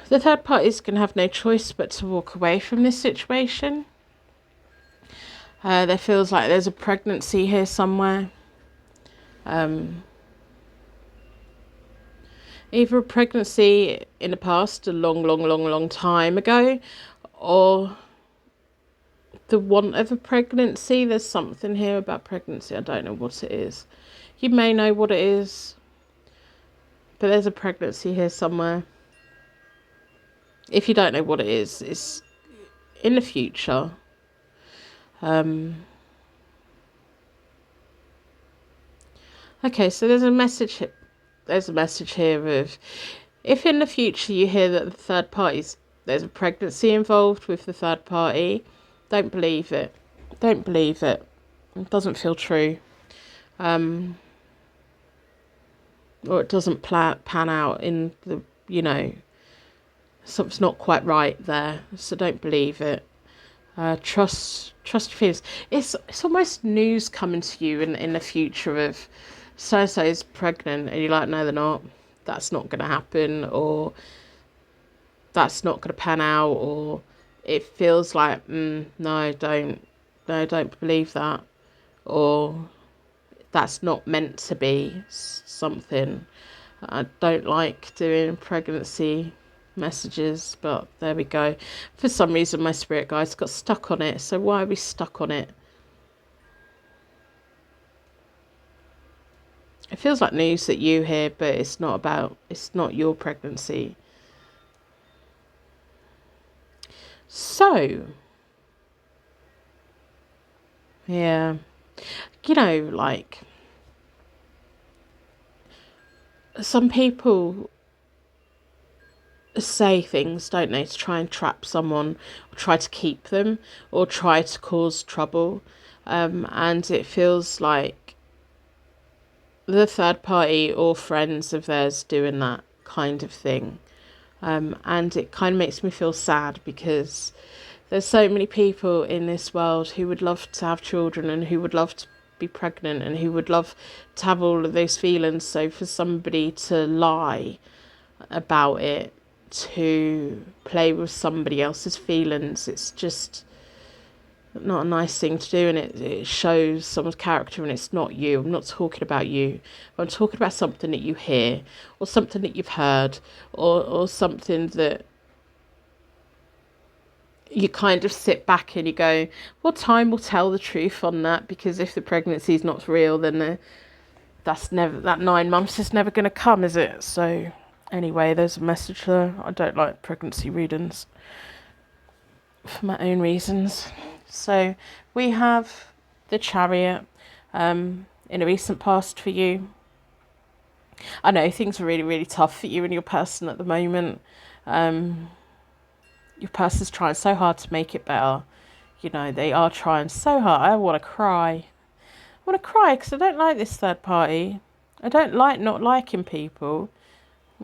The third party is going to have no choice but to walk away from this situation. There feels like there's a pregnancy here somewhere. Either a pregnancy in the past, a long time ago, or the want of a pregnancy. There's something here about pregnancy. I don't know what it is. You may know what it is, but there's a pregnancy here somewhere. If you don't know what it is, it's in the future. Okay, so there's a message here of, if in the future you hear that the third party's, there's a pregnancy involved with the third party, don't believe it. Don't believe it. It doesn't feel true. Or it doesn't pan out in the, something's not quite right there. So don't believe it. Trust your feelings. It's almost news coming to you in the future of so-and-so is pregnant, and you're like, no, they're not. That's not going to happen, or that's not going to pan out, or it feels like, no, don't believe that, or that's not meant to be something. I don't like doing pregnancy messages, but there we go. For some reason, my spirit guides got stuck on it. So why are we stuck on it? It feels like news that you hear, but it's not your pregnancy. So, yeah, like, some people say things, don't they, to try and trap someone, or try to keep them, or try to cause trouble. And it feels like the third party or friends of theirs doing that kind of thing. And it kind of makes me feel sad, because there's so many people in this world who would love to have children, and who would love to be pregnant, and who would love to have all of those feelings. So for somebody to lie about it, to play with somebody else's feelings, it's just not a nice thing to do, and it shows someone's character, and it's not you. I'm not talking about you. I'm talking about something that you hear, or something that you've heard, or something that you kind of sit back and you go, well, time will tell the truth on that, because if the pregnancy is not real, then that 9 months is never going to come, is it? So anyway, there's a message there. I don't like pregnancy readings for my own reasons. So we have the Chariot in a recent past for you. I know things are really, really tough for you and your person at the moment. Your person's trying so hard to make it better. You know, they are trying so hard. I want to cry. I want to cry because I don't like this third party. I don't like not liking people.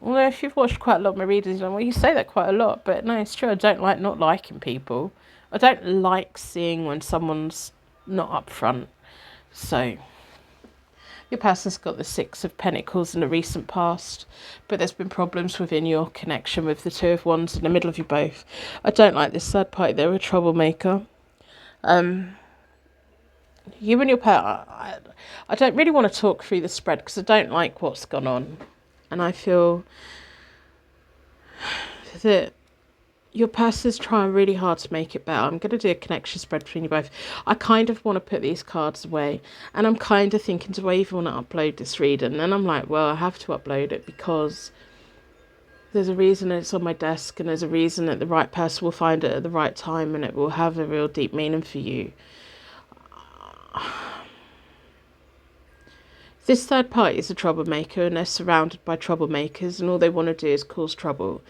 Although if you've watched quite a lot of my readings, you know, well, you say that quite a lot. But no, it's true. I don't like not liking people. I don't like seeing when someone's not upfront. So your person's got the Six of Pentacles in the recent past, but there's been problems within your connection with the Two of Wands in the middle of you both. I don't like this third party. They're a troublemaker. You and your partner, I don't really want to talk through the spread because I don't like what's gone on. And I feel that your person's trying really hard to make it better. I'm going to do a connection spread between you both. I kind of want to put these cards away. And I'm kind of thinking, do I even want to upload this reading? And then I'm like, well, I have to upload it because there's a reason that it's on my desk. And there's a reason that the right person will find it at the right time. And it will have a real deep meaning for you. This third party is a troublemaker and they're surrounded by troublemakers and all they want to do is cause trouble.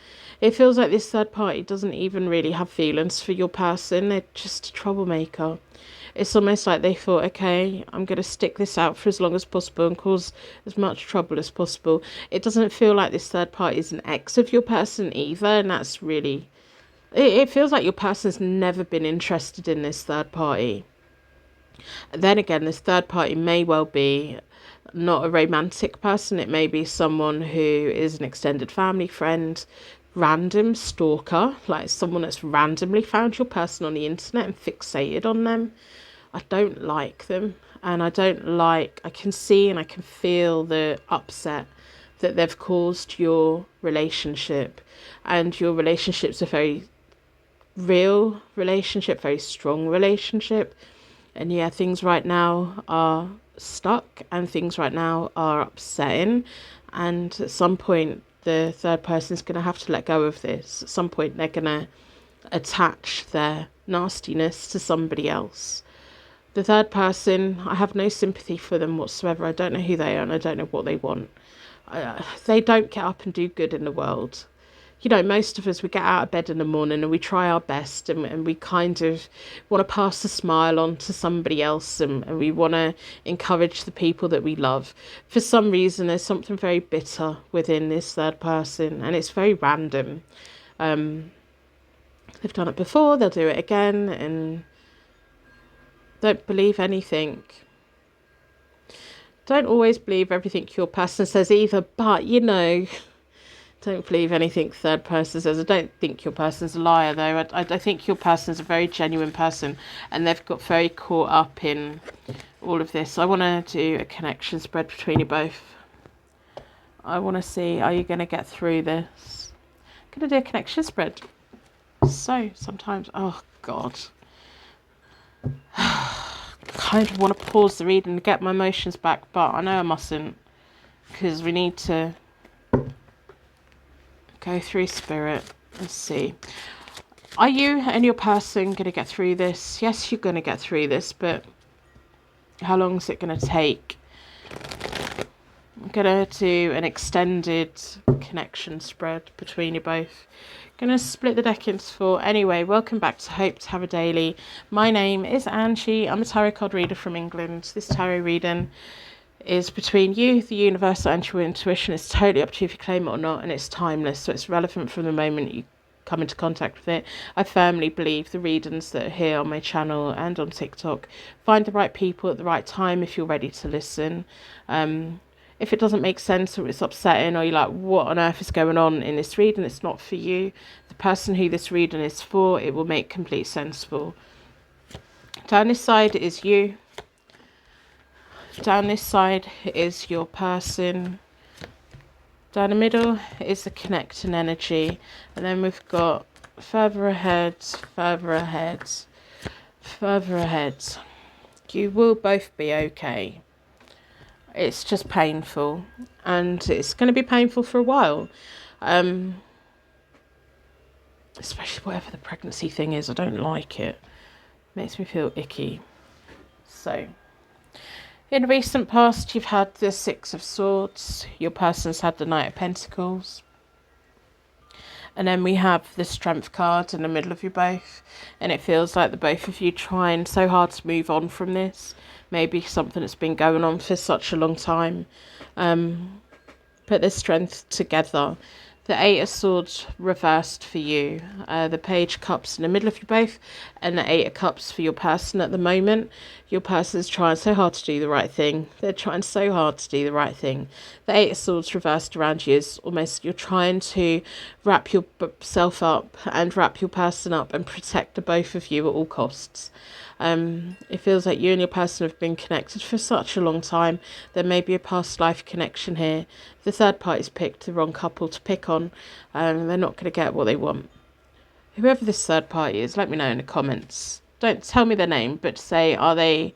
It feels like this third party doesn't even really have feelings for your person. They're just a troublemaker. It's almost like they thought, okay, I'm going to stick this out for as long as possible and cause as much trouble as possible. It doesn't feel like this third party is an ex of your person either, and that's really... It feels like your person's never been interested in this third party. Then again, this third party may well be not a romantic person. It may be someone who is an extended family friend, random stalker, like someone that's randomly found your person on the internet and fixated on them. I don't like them, and I can see and I can feel the upset that they've caused your relationship. And your relationship's a very real relationship, very strong relationship. And yeah, things right now are stuck and things right now are upsetting. And at some point, the third person is going to have to let go of this. At some point, they're going to attach their nastiness to somebody else. The third person, I have no sympathy for them whatsoever. I don't know who they are and I don't know what they want. They don't get up and do good in the world. You know, most of us, we get out of bed in the morning and we try our best and we kind of want to pass a smile on to somebody else and we want to encourage the people that we love. For some reason, there's something very bitter within this third person and it's very random. They've done it before, they'll do it again, and don't believe anything. Don't always believe everything your person says either, but, you know... Don't believe anything third person says. I don't think your person's a liar, though. I think your person's a very genuine person and they've got very caught up in all of this. I want to do a connection spread between you both. I want to see, are you going to get through this? I'm going to do a connection spread. So, sometimes, oh, God. I kind of want to pause the reading and get my emotions back, but I know I mustn't because we need to... go through spirit. Let's see. Are you and your person going to get through this? Yes, you're going to get through this, but how long is it going to take? I'm going to do an extended connection spread between you both. Going to split the deck into four. Anyway, welcome back to Hope to Have a Daily. My name is Angie. I'm a tarot card reader from England. This tarot reading is between you, the universe, and your intuition. It's totally up to you if you claim it or not, and it's timeless, so it's relevant from the moment you come into contact with it. I firmly believe the readings that are here on my channel and on TikTok find the right people at the right time if you're ready to listen. If it doesn't make sense or it's upsetting or you're like, what on earth is going on in this reading, it's not for you. The person who this reading is for, it will make complete sense for. Down this side is you. Down this side is your person. Down the middle is the connecting energy. And then we've got further ahead, further ahead, further ahead. You will both be okay. It's just painful. And it's going to be painful for a while. Especially whatever the pregnancy thing is. I don't like it. Makes me feel icky. So... In recent past, you've had the Six of Swords. Your person's had the Knight of Pentacles. And then we have the Strength card in the middle of you both. And it feels like the both of you trying so hard to move on from this. Maybe something that's been going on for such a long time. Put this strength together. The Eight of Swords reversed for you. The Page of Cups in the middle of you both. And the Eight of Cups for your person at the moment. Your person's trying so hard to do the right thing. They're trying so hard to do the right thing. The Eight of Swords reversed around you is almost you're trying to wrap yourself up and wrap your person up and protect the both of you at all costs. It feels like you and your person have been connected for such a long time. There may be a past life connection here. The third party's picked the wrong couple to pick on. They're not going to get what they want. Whoever this third party is, let me know in the comments. Don't tell me their name, but say, are they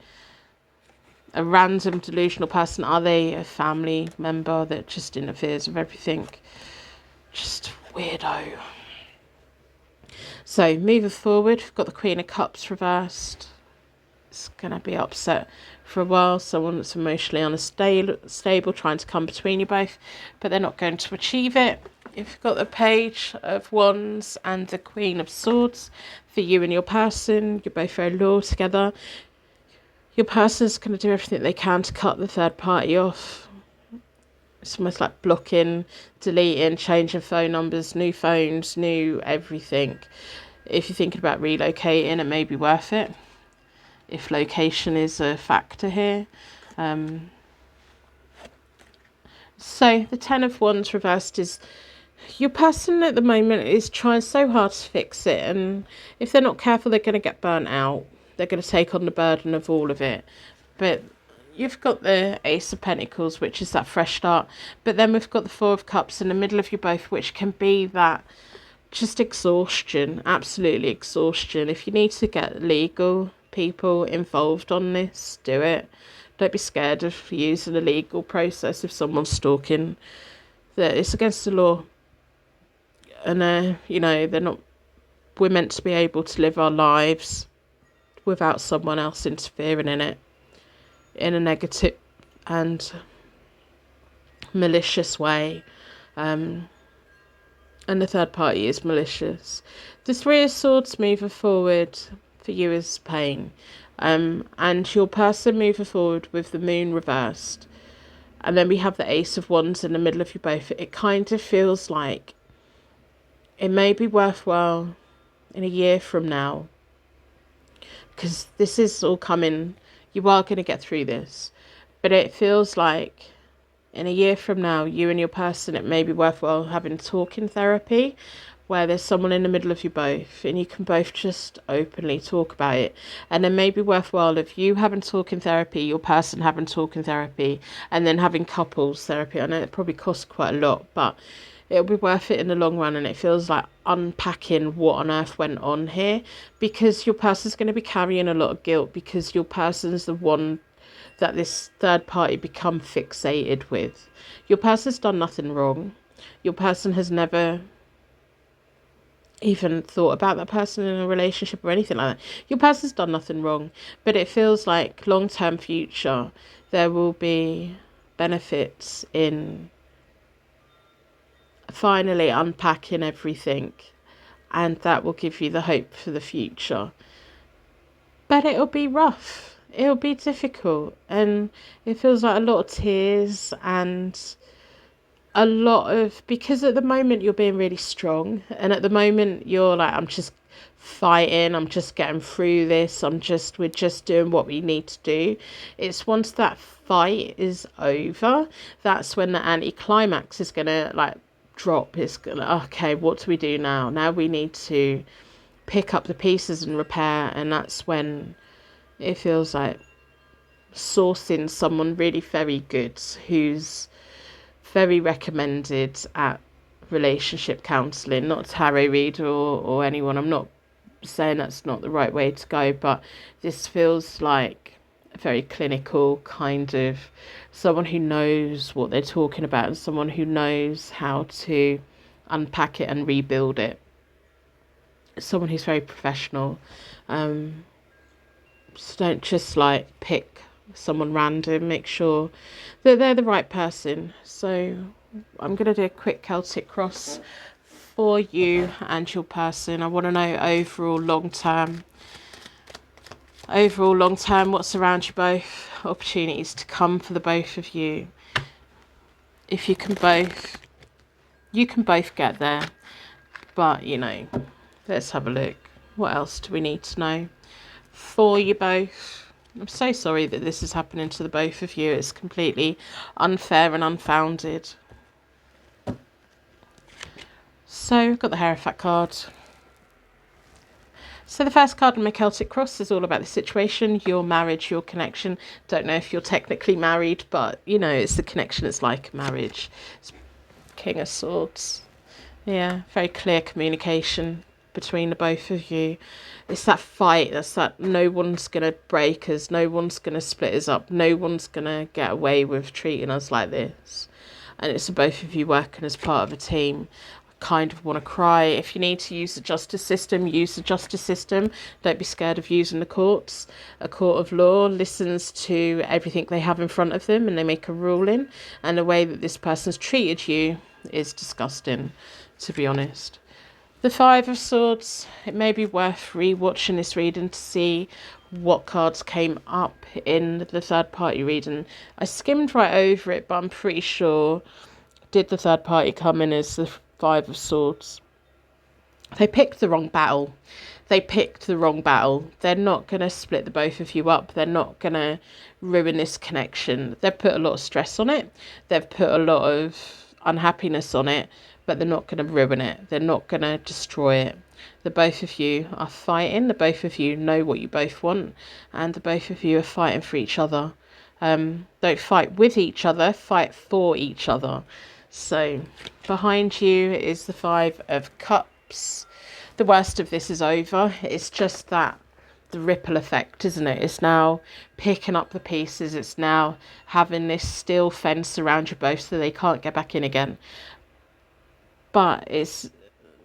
a random delusional person? Are they a family member that just interferes with everything? Just weirdo. So, moving forward, we've got the Queen of Cups reversed. It's going to be upset for a while. Someone that's emotionally unstable, trying to come between you both, but they're not going to achieve it. If you've got the Page of Wands and the Queen of Swords for you and your person, you're both very loyal together. Your person's going to do everything they can to cut the third party off. It's almost like blocking, deleting, changing phone numbers, new phones, new everything. If you're thinking about relocating, it may be worth it. If location is a factor here. So the Ten of Wands reversed is your person at the moment is trying so hard to fix it, and if they're not careful, they're going to get burnt out. They're going to take on the burden of all of it. But you've got the Ace of Pentacles, which is that fresh start. But then we've got the Four of Cups in the middle of you both, which can be that just exhaustion, absolutely exhaustion. If you need to get legal people involved on this, do it. Don't be scared of using the legal process if someone's stalking. That it's against the law. And, you know, we're meant to be able to live our lives without someone else interfering in it in a negative and malicious way. And the third party is malicious. The Three of Swords moving forward for you is pain. And your person moving forward with the Moon reversed. And then we have the Ace of Wands in the middle of you both. It kind of feels like it may be worthwhile in a year from now. Because this is all coming. You are going to get through this. But it feels like in a year from now, you and your person, it may be worthwhile having talking therapy where there's someone in the middle of you both and you can both just openly talk about it. And then maybe worthwhile if you having talking therapy, your person having talking therapy, and then having couples therapy. I know it probably costs quite a lot, but it'll be worth it in the long run. And it feels like unpacking what on earth went on here, because your person's going to be carrying a lot of guilt, because your person's the one that this third party become fixated with. Your person's done nothing wrong. Your person has never even thought about that person in a relationship or anything like that. Your person's done nothing wrong, but it feels like long-term future there will be benefits in finally unpacking everything, and that will give you the hope for the future. But it'll be rough, it'll be difficult, and it feels like a lot of tears and a lot of, because at the moment you're being really strong, and at the moment you're like, I'm just fighting, I'm just getting through this, we're just doing what we need to do. It's once that fight is over, that's when the anticlimax is gonna like drop. It's gonna, okay, what do we do now? Now we need to pick up the pieces and repair. And that's when it feels like sourcing someone really very good who's very recommended at relationship counselling, not tarot reader or anyone. I'm not saying that's not the right way to go, but this feels like a very clinical kind of someone who knows what they're talking about and someone who knows how to unpack it and rebuild it. Someone who's very professional. So don't just like pick someone random. Make sure that they're the right person. So I'm going to do a quick Celtic cross for you and your person. I want to know overall long term, what's around you both, opportunities to come for the both of you. If you can both get there. But, you know, let's have a look. What else do we need to know for you both? I'm so sorry that this is happening to the both of you. It's completely unfair and unfounded. So, I've got the Hierophant card. So the first card in my Celtic cross is all about the situation, your marriage, your connection. Don't know if you're technically married, but, you know, it's the connection. It's like marriage. It's King of Swords. Yeah, very clear communication between the both of you. It's that fight. That's that no one's going to break us. No one's going to split us up. No one's going to get away with treating us like this. And it's the both of you working as part of a team. Kind of want to cry. If you need to use the justice system, use the justice system. Don't be scared of using the courts. A court of law listens to everything they have in front of them and they make a ruling. And the way that this person's treated you is disgusting, to be honest. The Five of Swords, it may be worth re-watching this reading to see what cards came up in the third party reading. I skimmed right over it, but I'm pretty sure, did the third party come in as the Five of Swords? They picked the wrong battle. They're not going to split the both of you up. They're not going to ruin this connection. They've put a lot of stress on it. They've put a lot of unhappiness on it, but they're not going to ruin it. They're not going to destroy it. The both of you are fighting. The both of you know what you both want, and the both of you are fighting for each other. Don't fight with each other, fight for each other. So behind you is the Five of Cups. The worst of this is over. It's just that the ripple effect, isn't it? It's now picking up the pieces. It's now having this steel fence around you both so they can't get back in again. But it's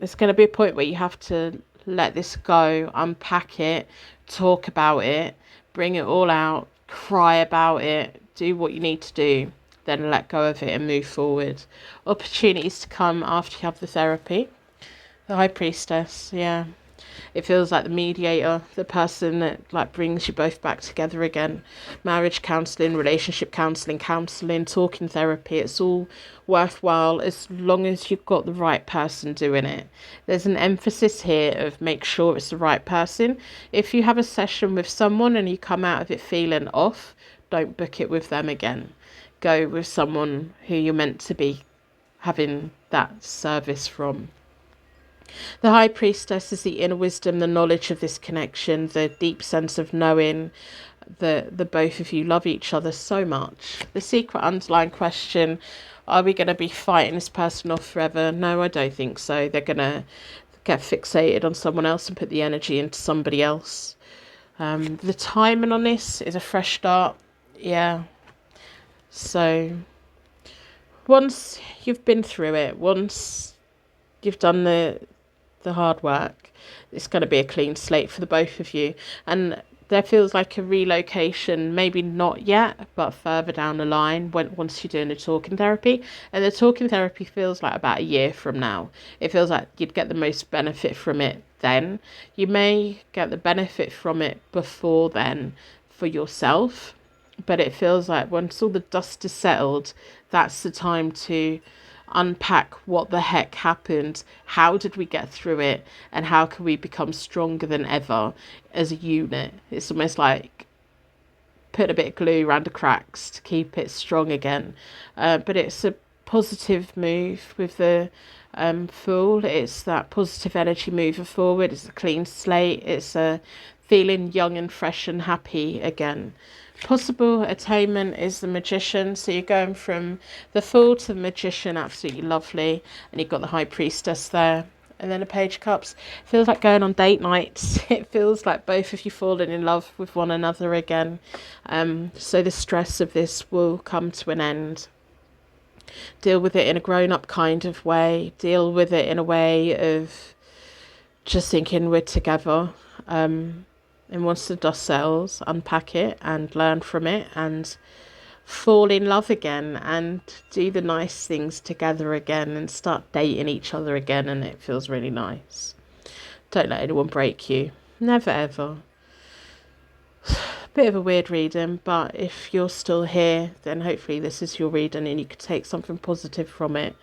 going to be a point where you have to let this go, unpack it, talk about it, bring it all out, cry about it, do what you need to do, then let go of it and move forward. Opportunities to come after you have the therapy. The High Priestess, yeah. It feels like the mediator, the person that like brings you both back together again. Marriage counselling, relationship counselling, talking therapy. It's all worthwhile as long as you've got the right person doing it. There's an emphasis here of make sure it's the right person. If you have a session with someone and you come out of it feeling off, don't book it with them again. Go with someone who you're meant to be having that service from. The High Priestess is the inner wisdom, the knowledge of this connection, the deep sense of knowing that the both of you love each other so much. The secret underlying question, are we going to be fighting this person off forever? No, I don't think so. They're going to get fixated on someone else and put the energy into somebody else. The timing on this is a fresh start. Yeah. So once you've been through it, once you've done the hard work, it's going to be a clean slate for the both of you. And there feels like a relocation, maybe not yet, but further down the line once you're doing the talking therapy. And the talking therapy feels like about a year from now. It feels like you'd get the most benefit from it then. You may get the benefit from it before then for yourself, but it feels like once all the dust is settled, that's the time to unpack what the heck happened, how did we get through it, and how can we become stronger than ever as a unit. It's almost like put a bit of glue around the cracks to keep it strong again. But it's a positive move with the Fool. It's that positive energy moving forward. It's a clean slate. It's a feeling young and fresh and happy again. Possible attainment is the Magician. So you're going from the Fool to the Magician, absolutely lovely. And you've got the High Priestess there. And then a Page of Cups. Feels like going on date nights. It feels like both of you falling in love with one another again. So the stress of this will come to an end. Deal with it in a grown-up kind of way. Deal with it in a way of just thinking we're together. and once the dust settles, unpack it and learn from it and fall in love again and do the nice things together again and start dating each other again, and it feels really nice. Don't let anyone break you. Never ever. Bit of a weird reading, but if you're still here, then hopefully this is your reading and you could take something positive from it.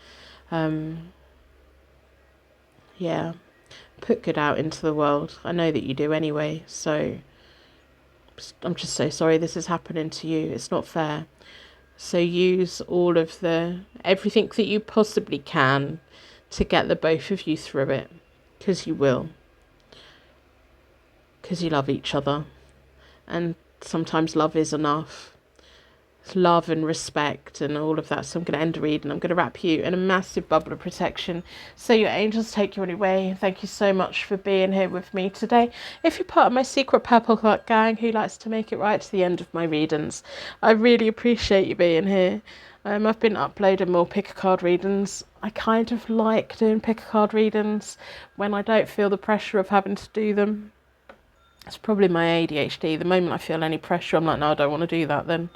Yeah, put good out into the world. I know that you do anyway, so I'm just so sorry this is happening to you. It's not fair. So use all of everything that you possibly can to get the both of you through it, because you will. Because you love each other, and sometimes love is enough. Love and respect and all of that. So I'm going to end the reading. I'm going to wrap you in a massive bubble of protection so your angels take you on your way. Thank you so much for being here with me today. If you're part of my secret purple heart gang who likes to make it right to the end of my readings, I really appreciate you being here. I've been uploading more pick a card readings. I kind of like doing pick a card readings when I don't feel the pressure of having to do them. It's probably my ADHD. The moment I feel any pressure, I'm like, no, I don't want to do that. Then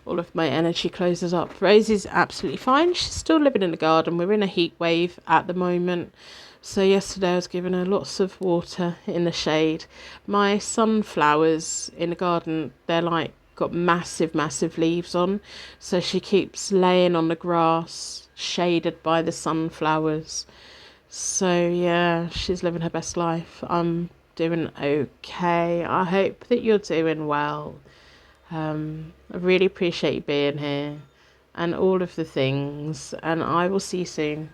all of my energy closes up. Rosie's absolutely fine. She's still living in the garden. We're in a heat wave at the moment. So yesterday I was giving her lots of water in the shade. My sunflowers in the garden, they're like got massive leaves on. So she keeps laying on the grass, shaded by the sunflowers. So yeah, she's living her best life. I'm doing okay. I hope that you're doing well. I really appreciate you being here and all of the things, and I will see you soon.